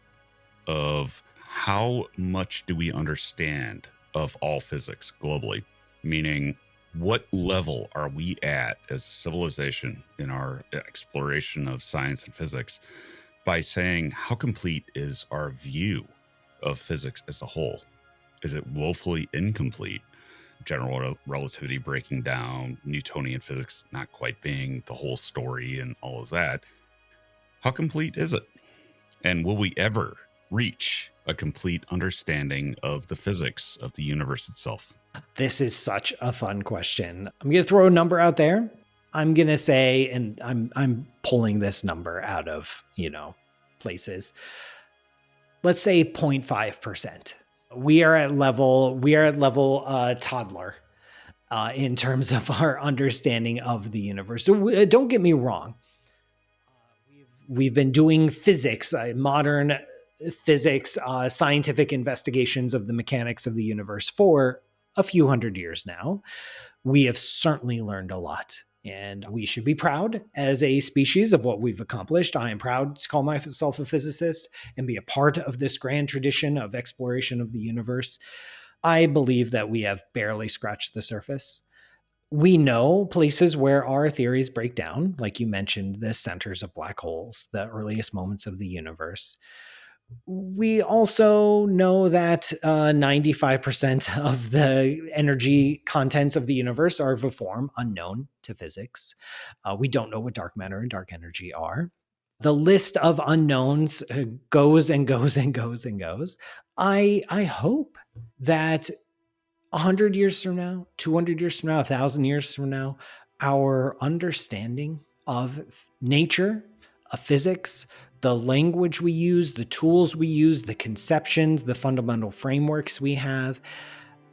of how much do we understand of all physics globally? Meaning, what level are we at as a civilization in our exploration of science and physics by saying how complete is our view of physics as a whole? Is it woefully incomplete? General relativity breaking down, Newtonian physics not quite being the whole story and all of that. How complete is it? And will we ever reach a complete understanding of the physics of the universe itself? This is such a fun question. I'm going to throw a number out there. I'm going to say, and I'm pulling this number out of, places. Let's say 0.5%. We are at level toddler in terms of our understanding of the universe. So don't get me wrong. We've been doing physics, modern physics, scientific investigations of the mechanics of the universe for a few hundred years now. We have certainly learned a lot, and we should be proud as a species of what we've accomplished. I am proud to call myself a physicist and be a part of this grand tradition of exploration of the universe. I believe that we have barely scratched the surface. We know places where our theories break down, like you mentioned, the centers of black holes, the earliest moments of the universe. We also know that 95% of the energy contents of the universe are of a form unknown to physics. We don't know what dark matter and dark energy are. The list of unknowns goes and goes and goes and goes. I hope that 100 years from now, 200 years from now, 1,000 years from now, our understanding of nature, of physics, the language we use, the tools we use, the conceptions, the fundamental frameworks we have,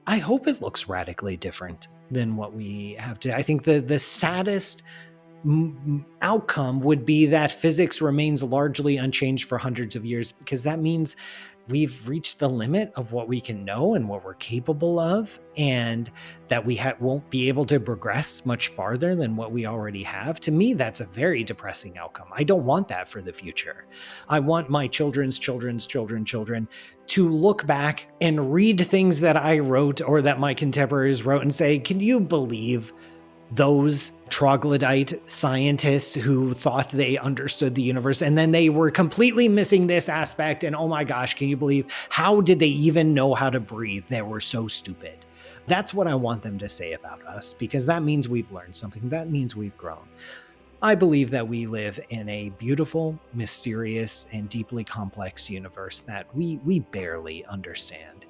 I hope it looks radically different than what we have today. I think the saddest outcome would be that physics remains largely unchanged for hundreds of years, because that means we've reached the limit of what we can know and what we're capable of, and that we won't be able to progress much farther than what we already have. To me, that's a very depressing outcome. I don't want that for the future. I want my children's children's children to look back and read things that I wrote or that my contemporaries wrote and say, can you believe those troglodyte scientists who thought they understood the universe, and then they were completely missing this aspect? And oh my gosh, can you believe, how did they even know how to breathe? They were so stupid. That's what I want them to say about us, because that means we've learned something. That means we've grown. I believe that we live in a beautiful, mysterious, and deeply complex universe that we barely understand.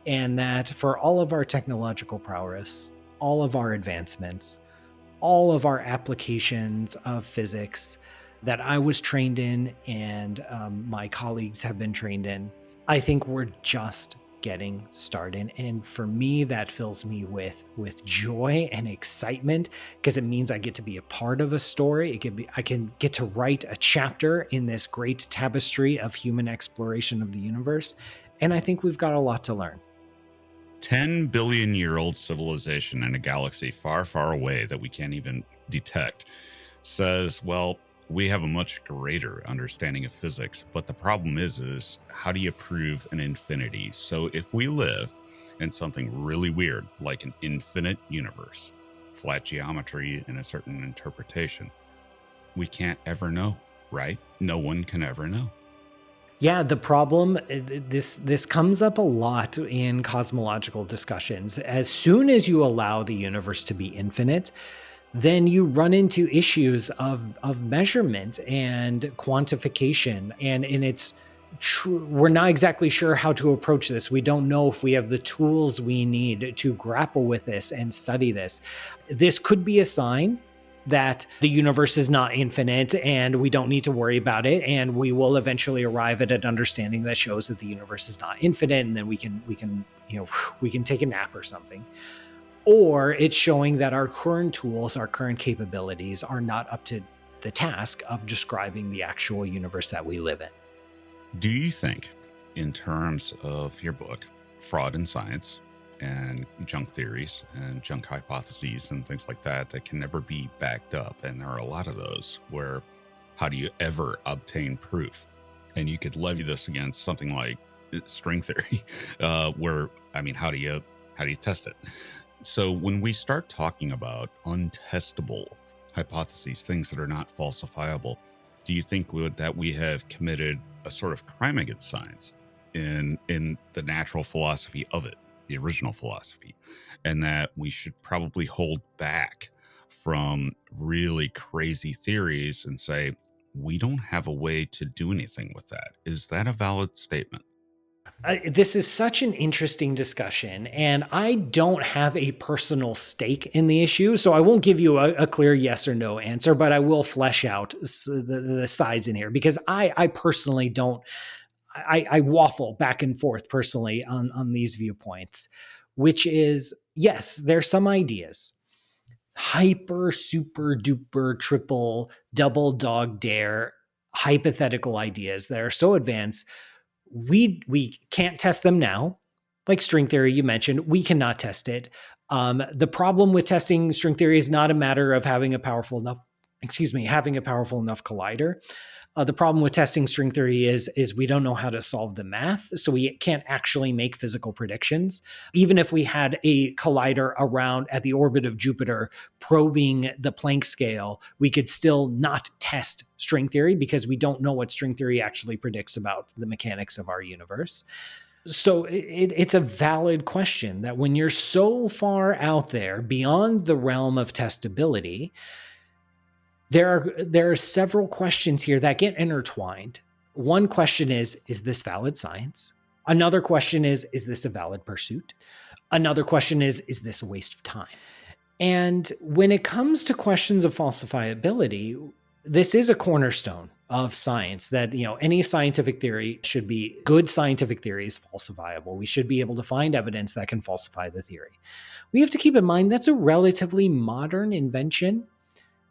And that for all of our technological prowess, all of our advancements, all of our applications of physics that I was trained in and my colleagues have been trained in, I think we're just getting started. And for me, that fills me with joy and excitement, because it means I get to be a part of a story. I can get to write a chapter in this great tapestry of human exploration of the universe. And I think we've got a lot to learn. 10 billion year old civilization in a galaxy far, far away that we can't even detect says, well, we have a much greater understanding of physics. But the problem is how do you prove an infinity? So if we live in something really weird, like an infinite universe, flat geometry and a certain interpretation, we can't ever know, right? No one can ever know. Yeah, the problem, this comes up a lot in cosmological discussions. As soon as you allow the universe to be infinite, then you run into issues of measurement and quantification. And it's true, we're not exactly sure how to approach this. We don't know if we have the tools we need to grapple with this and study this. This could be a sign that the universe is not infinite and we don't need to worry about it, and we will eventually arrive at an understanding that shows that the universe is not infinite, and then we can take a nap or something. Or it's showing that our current tools, our current capabilities are not up to the task of describing the actual universe that we live in. Do you think, in terms of your book, Fraud in Science, and junk theories and junk hypotheses and things like that can never be backed up, and there are a lot of those, where how do you ever obtain proof? And you could levy this against something like string theory, where, I mean, how do you test it? So when we start talking about untestable hypotheses, things that are not falsifiable, do you think that we have committed a sort of crime against science in the natural philosophy of it, the original philosophy, and that we should probably hold back from really crazy theories and say, we don't have a way to do anything with that? Is that a valid statement? This is such an interesting discussion, and I don't have a personal stake in the issue, so I won't give you a clear yes or no answer, but I will flesh out the sides in here, because I personally don't. I waffle back and forth personally on these viewpoints, which is, yes, there's some ideas, hyper, super duper, triple, double dog dare hypothetical ideas that are so advanced, we can't test them now. Like string theory, you mentioned, we cannot test it. The problem with testing string theory is not a matter of having a powerful enough collider. The problem with testing string theory is we don't know how to solve the math, so we can't actually make physical predictions. Even if we had a collider around at the orbit of Jupiter probing the Planck scale, we could still not test string theory because we don't know what string theory actually predicts about the mechanics of our universe. So it's a valid question that when you're so far out there beyond the realm of testability, There are several questions here that get intertwined. One question is this valid science? Another question is this a valid pursuit? Another question is this a waste of time? And when it comes to questions of falsifiability, this is a cornerstone of science that, any scientific theory should be good. Scientific theory is falsifiable. We should be able to find evidence that can falsify the theory. We have to keep in mind that's a relatively modern invention.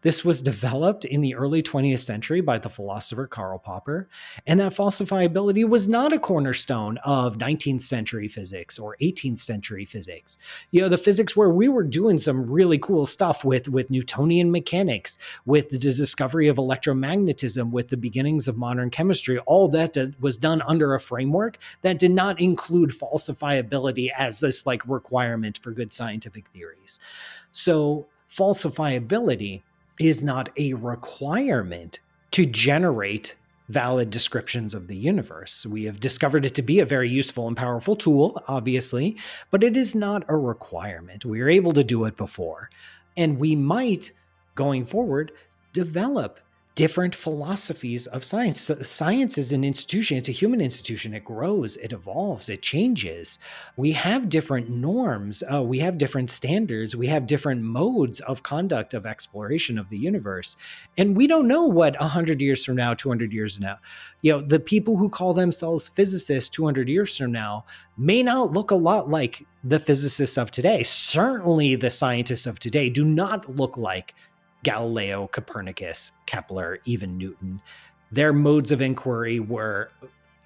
This was developed in the early 20th century by the philosopher Karl Popper, and that falsifiability was not a cornerstone of 19th century physics or 18th century physics. The physics where we were doing some really cool stuff with Newtonian mechanics, with the discovery of electromagnetism, with the beginnings of modern chemistry, all that was done under a framework that did not include falsifiability as this requirement for good scientific theories. So falsifiability is not a requirement to generate valid descriptions of the universe. We have discovered it to be a very useful and powerful tool, obviously, but it is not a requirement. We are able to do it before. And we might, going forward, develop different philosophies of science. Science is an institution. It's a human institution. It grows, it evolves, it changes. We have different norms. We have different standards. We have different modes of conduct of exploration of the universe. And we don't know what 100 years from now, 200 years from now, the people who call themselves physicists 200 years from now may not look a lot like the physicists of today. Certainly the scientists of today do not look like Galileo, Copernicus, Kepler, even Newton. Their modes of inquiry were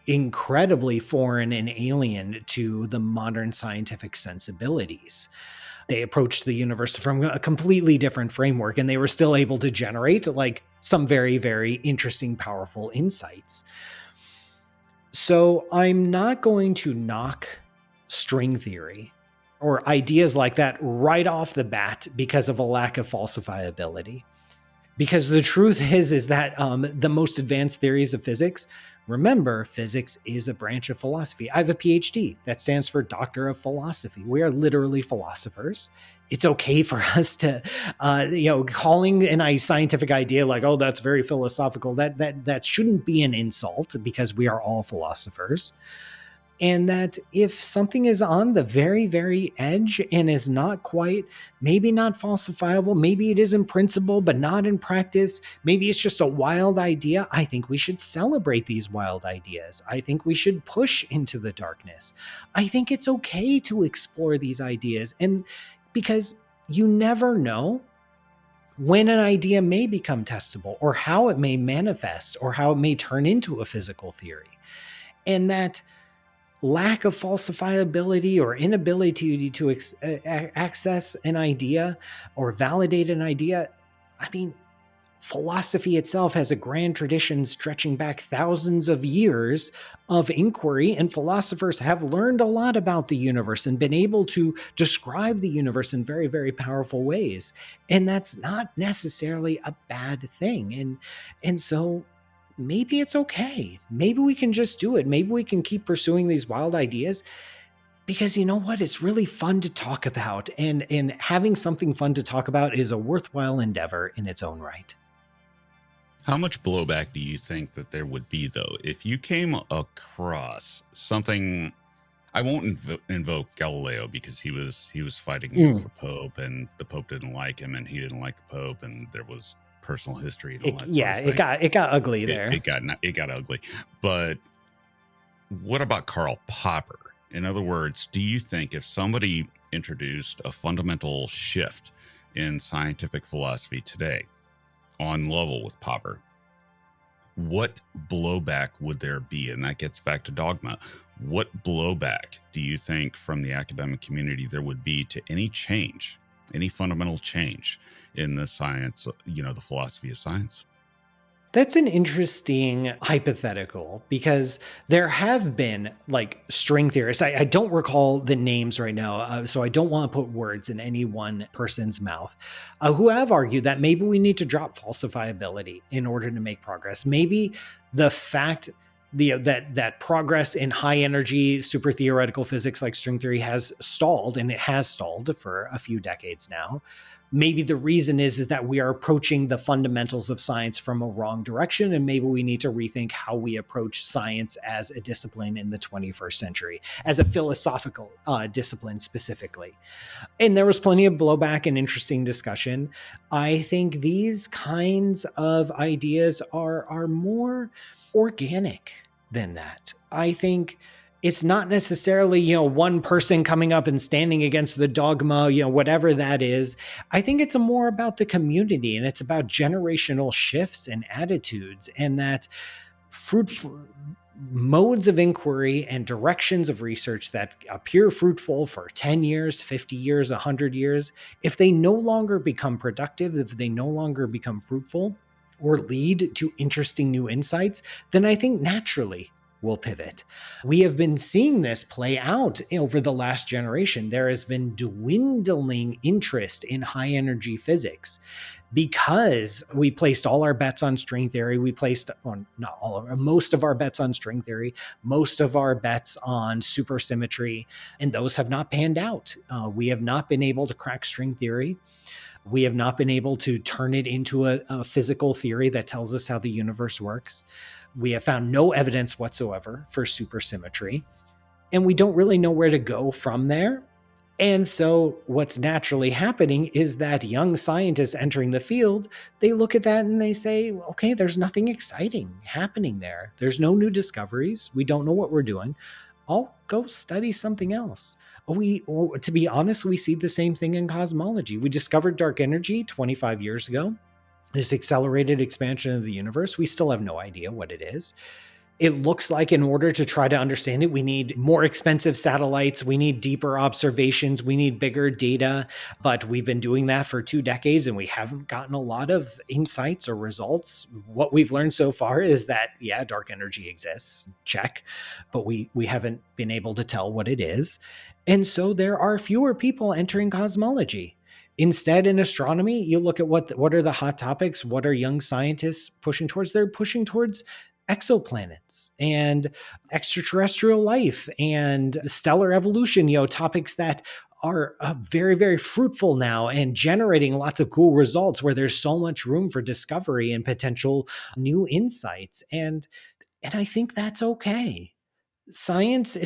incredibly foreign and alien to the modern scientific sensibilities. They approached the universe from a completely different framework, and they were still able to generate some very, very interesting, powerful insights. So I'm not going to knock string theory or ideas like that right off the bat because of a lack of falsifiability. Because the truth is that the most advanced theories of physics, remember, physics is a branch of philosophy. I have a PhD that stands for Doctor of Philosophy. We are literally philosophers. It's okay for us to, calling a scientific idea oh, that's very philosophical. That shouldn't be an insult because we are all philosophers. And that if something is on the very, very edge and is not quite, maybe not falsifiable, maybe it is in principle, but not in practice, maybe it's just a wild idea, I think we should celebrate these wild ideas. I think we should push into the darkness. I think it's okay to explore these ideas. And because you never know when an idea may become testable or how it may manifest or how it may turn into a physical theory. And that lack of falsifiability or inability to access an idea or validate an idea. Philosophy itself has a grand tradition stretching back thousands of years of inquiry, and philosophers have learned a lot about the universe and been able to describe the universe in very, very powerful ways. And that's not necessarily a bad thing. And so maybe it's okay. Maybe we can just do it. Maybe we can keep pursuing these wild ideas because you know what? It's really fun to talk about. And having something fun to talk about is a worthwhile endeavor in its own right. How much blowback do you think that there would be, though, if you came across something? I won't invoke Galileo because he was fighting against the Pope, and the Pope didn't like him, and he didn't like the Pope, and there was personal history and all that sort of thing. It got ugly there. It got ugly. But what about Karl Popper? In other words, do you think if somebody introduced a fundamental shift in scientific philosophy today on level with Popper, what blowback would there be? And that gets back to dogma. What blowback do you think from the academic community there would be to any change, any fundamental change in the science, the philosophy of science? That's an interesting hypothetical because there have been string theorists. I don't recall the names right now, so I don't want to put words in any one person's mouth, who have argued that maybe we need to drop falsifiability in order to make progress. Maybe the fact that progress in high energy super theoretical physics like string theory has stalled, and it has stalled for a few decades now. maybe the reason is that we are approaching the fundamentals of science from a wrong direction, and maybe we need to rethink how we approach science as a discipline in the 21st century, as a philosophical discipline specifically. And there was plenty of blowback and interesting discussion. I think these kinds of ideas are more organic than that. I think it's not necessarily, one person coming up and standing against the dogma, whatever that is. I think it's more about the community, and it's about generational shifts and attitudes, and that fruitful modes of inquiry and directions of research that appear fruitful for 10 years, 50 years, 100 years, if they no longer become productive, if they no longer become fruitful or lead to interesting new insights, then I think naturally will pivot. We have been seeing this play out over the last generation. There has been dwindling interest in high energy physics because we placed all our bets on string theory. We placed not all of most of our bets on string theory, most of our bets on supersymmetry, and those have not panned out. We have not been able to crack string theory. We have not been able to turn it into a physical theory that tells us how the universe works. We have found no evidence whatsoever for supersymmetry, and we don't really know where to go from there. And so what's naturally happening is that young scientists entering the field, they look at that and they say, okay, there's nothing exciting happening there. There's no new discoveries. We don't know what we're doing. I'll go study something else. To be honest, we see the same thing in cosmology. We discovered dark energy 25 years ago. This accelerated expansion of the universe. We still have no idea what it is. It looks like in order to try to understand it, we need more expensive satellites. We need deeper observations. We need bigger data. But we've been doing that for 2 decades and we haven't gotten a lot of insights or results. What we've learned so far is that, yeah, dark energy exists. Check. But we haven't been able to tell what it is. And so there are fewer people entering cosmology. Instead, in astronomy, you look at what are the hot topics? What are young scientists pushing towards? They're pushing towards exoplanets and extraterrestrial life and stellar evolution, topics that are very, very fruitful now and generating lots of cool results where there's so much room for discovery and potential new insights. And I think that's okay. Science,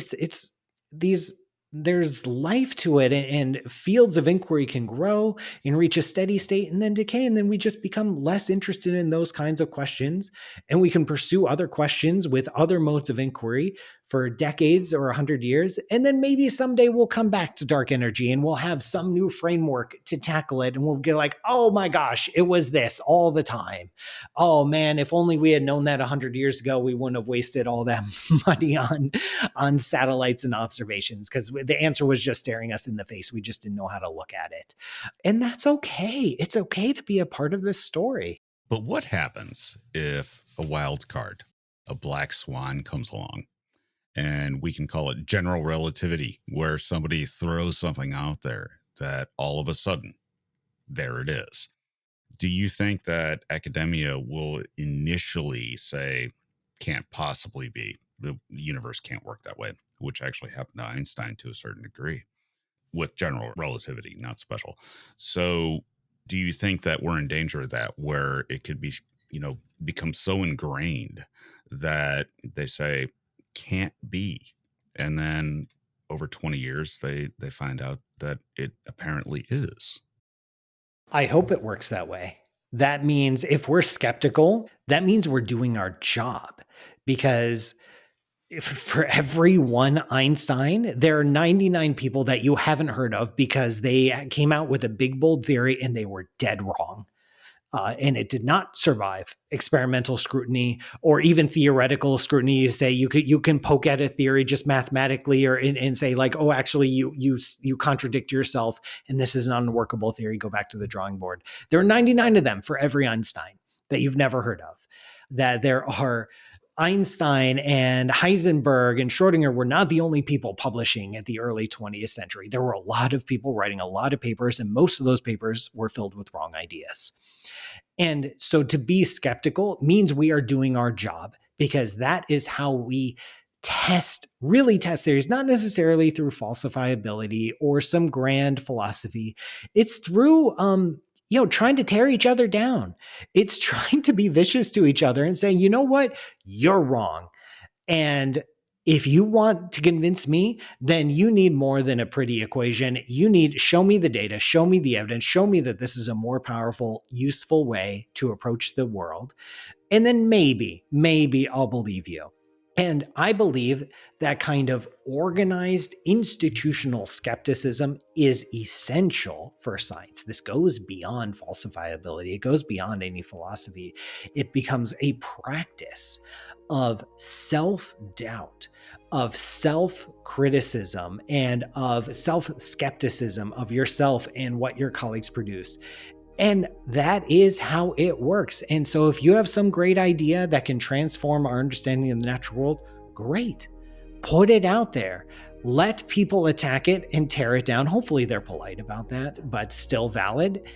there's life to it, and fields of inquiry can grow and reach a steady state and then decay. And then we just become less interested in those kinds of questions. And we can pursue other questions with other modes of inquiry for decades or 100 years. And then maybe someday we'll come back to dark energy and we'll have some new framework to tackle it. And we'll get like, oh my gosh, it was this all the time. Oh man, if only we had known that 100 years ago, we wouldn't have wasted all that money on satellites and observations, because the answer was just staring us in the face. We just didn't know how to look at it. And that's okay. It's okay to be a part of this story. But what happens if a wild card, a black swan, comes along? And we can call it general relativity, where somebody throws something out there that all of a sudden, there it is. Do you think that academia will initially say, can't possibly be, the universe can't work that way, which actually happened to Einstein to a certain degree with general relativity, not special. So do you think that we're in danger of that, where it could be, become so ingrained that they say, can't be, and then over 20 years they find out that it apparently is? I hope it works that way. That means if we're skeptical, that means we're doing our job, because for every one Einstein, there are 99 people that you haven't heard of because they came out with a big bold theory and they were dead wrong. And it did not survive experimental scrutiny or even theoretical scrutiny. You say you can poke at a theory just mathematically and say like, oh, actually you contradict yourself and this is an unworkable theory. Go back to the drawing board. There are 99 of them for every Einstein that you've never heard of. That there are Einstein and Heisenberg and Schrodinger were not the only people publishing at the early 20th century. There were a lot of people writing a lot of papers, and most of those papers were filled with wrong ideas. And so to be skeptical means we are doing our job, because that is how we really test theories, not necessarily through falsifiability or some grand philosophy. It's through, trying to tear each other down. It's trying to be vicious to each other and saying, you know what? You're wrong. And if you want to convince me, then you need more than a pretty equation. You need, show me the data, show me the evidence, show me that this is a more powerful, useful way to approach the world. And then maybe I'll believe you. And I believe that kind of organized institutional skepticism is essential for science. This goes beyond falsifiability. It goes beyond any philosophy. It becomes a practice of self-doubt, of self-criticism, and of self-skepticism of yourself and what your colleagues produce. And that is how it works. And so if you have some great idea that can transform our understanding of the natural world, great. Put it out there. Let people attack it and tear it down. Hopefully they're polite about that, but still valid.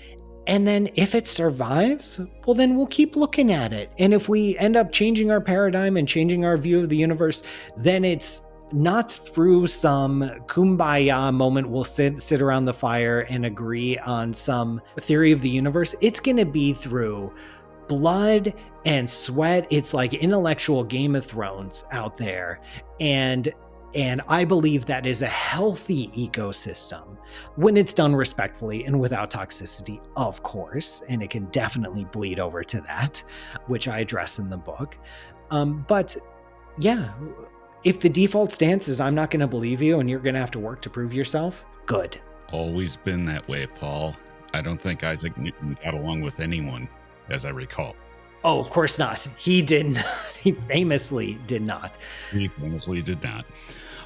And then if it survives, well, then we'll keep looking at it. And if we end up changing our paradigm and changing our view of the universe, then it's not through some kumbaya moment we'll sit around the fire and agree on some theory of the universe. It's going to be through blood and sweat. It's like intellectual Game of Thrones out there. And I believe that is a healthy ecosystem when it's done respectfully and without toxicity, of course. And it can definitely bleed over to that, which I address in the book. But yeah, if the default stance is I'm not going to believe you and you're going to have to work to prove yourself, good. Always been that way, Paul. I don't think Isaac Newton got along with anyone, as I recall. Oh, of course not. He didn't. He famously did not. He famously did not.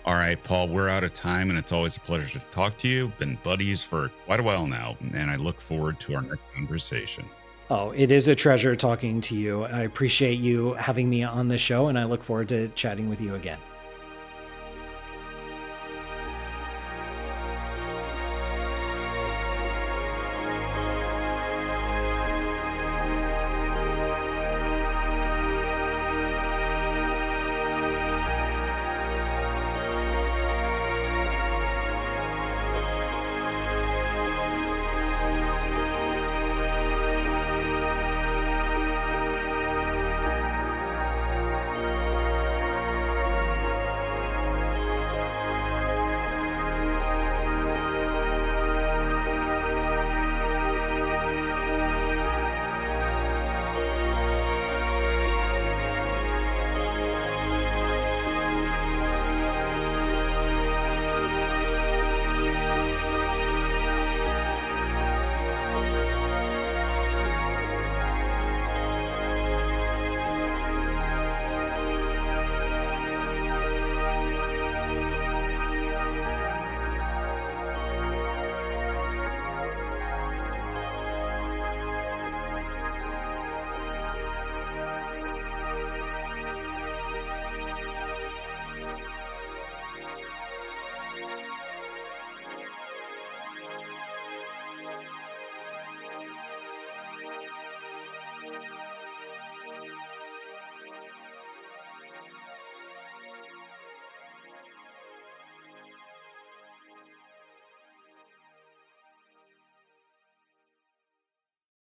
All right, Paul, we're out of time, and it's always a pleasure to talk to you. Been buddies for quite a while now, and I look forward to our next conversation. Oh, it is a treasure talking to you. I appreciate you having me on the show, and I look forward to chatting with you again.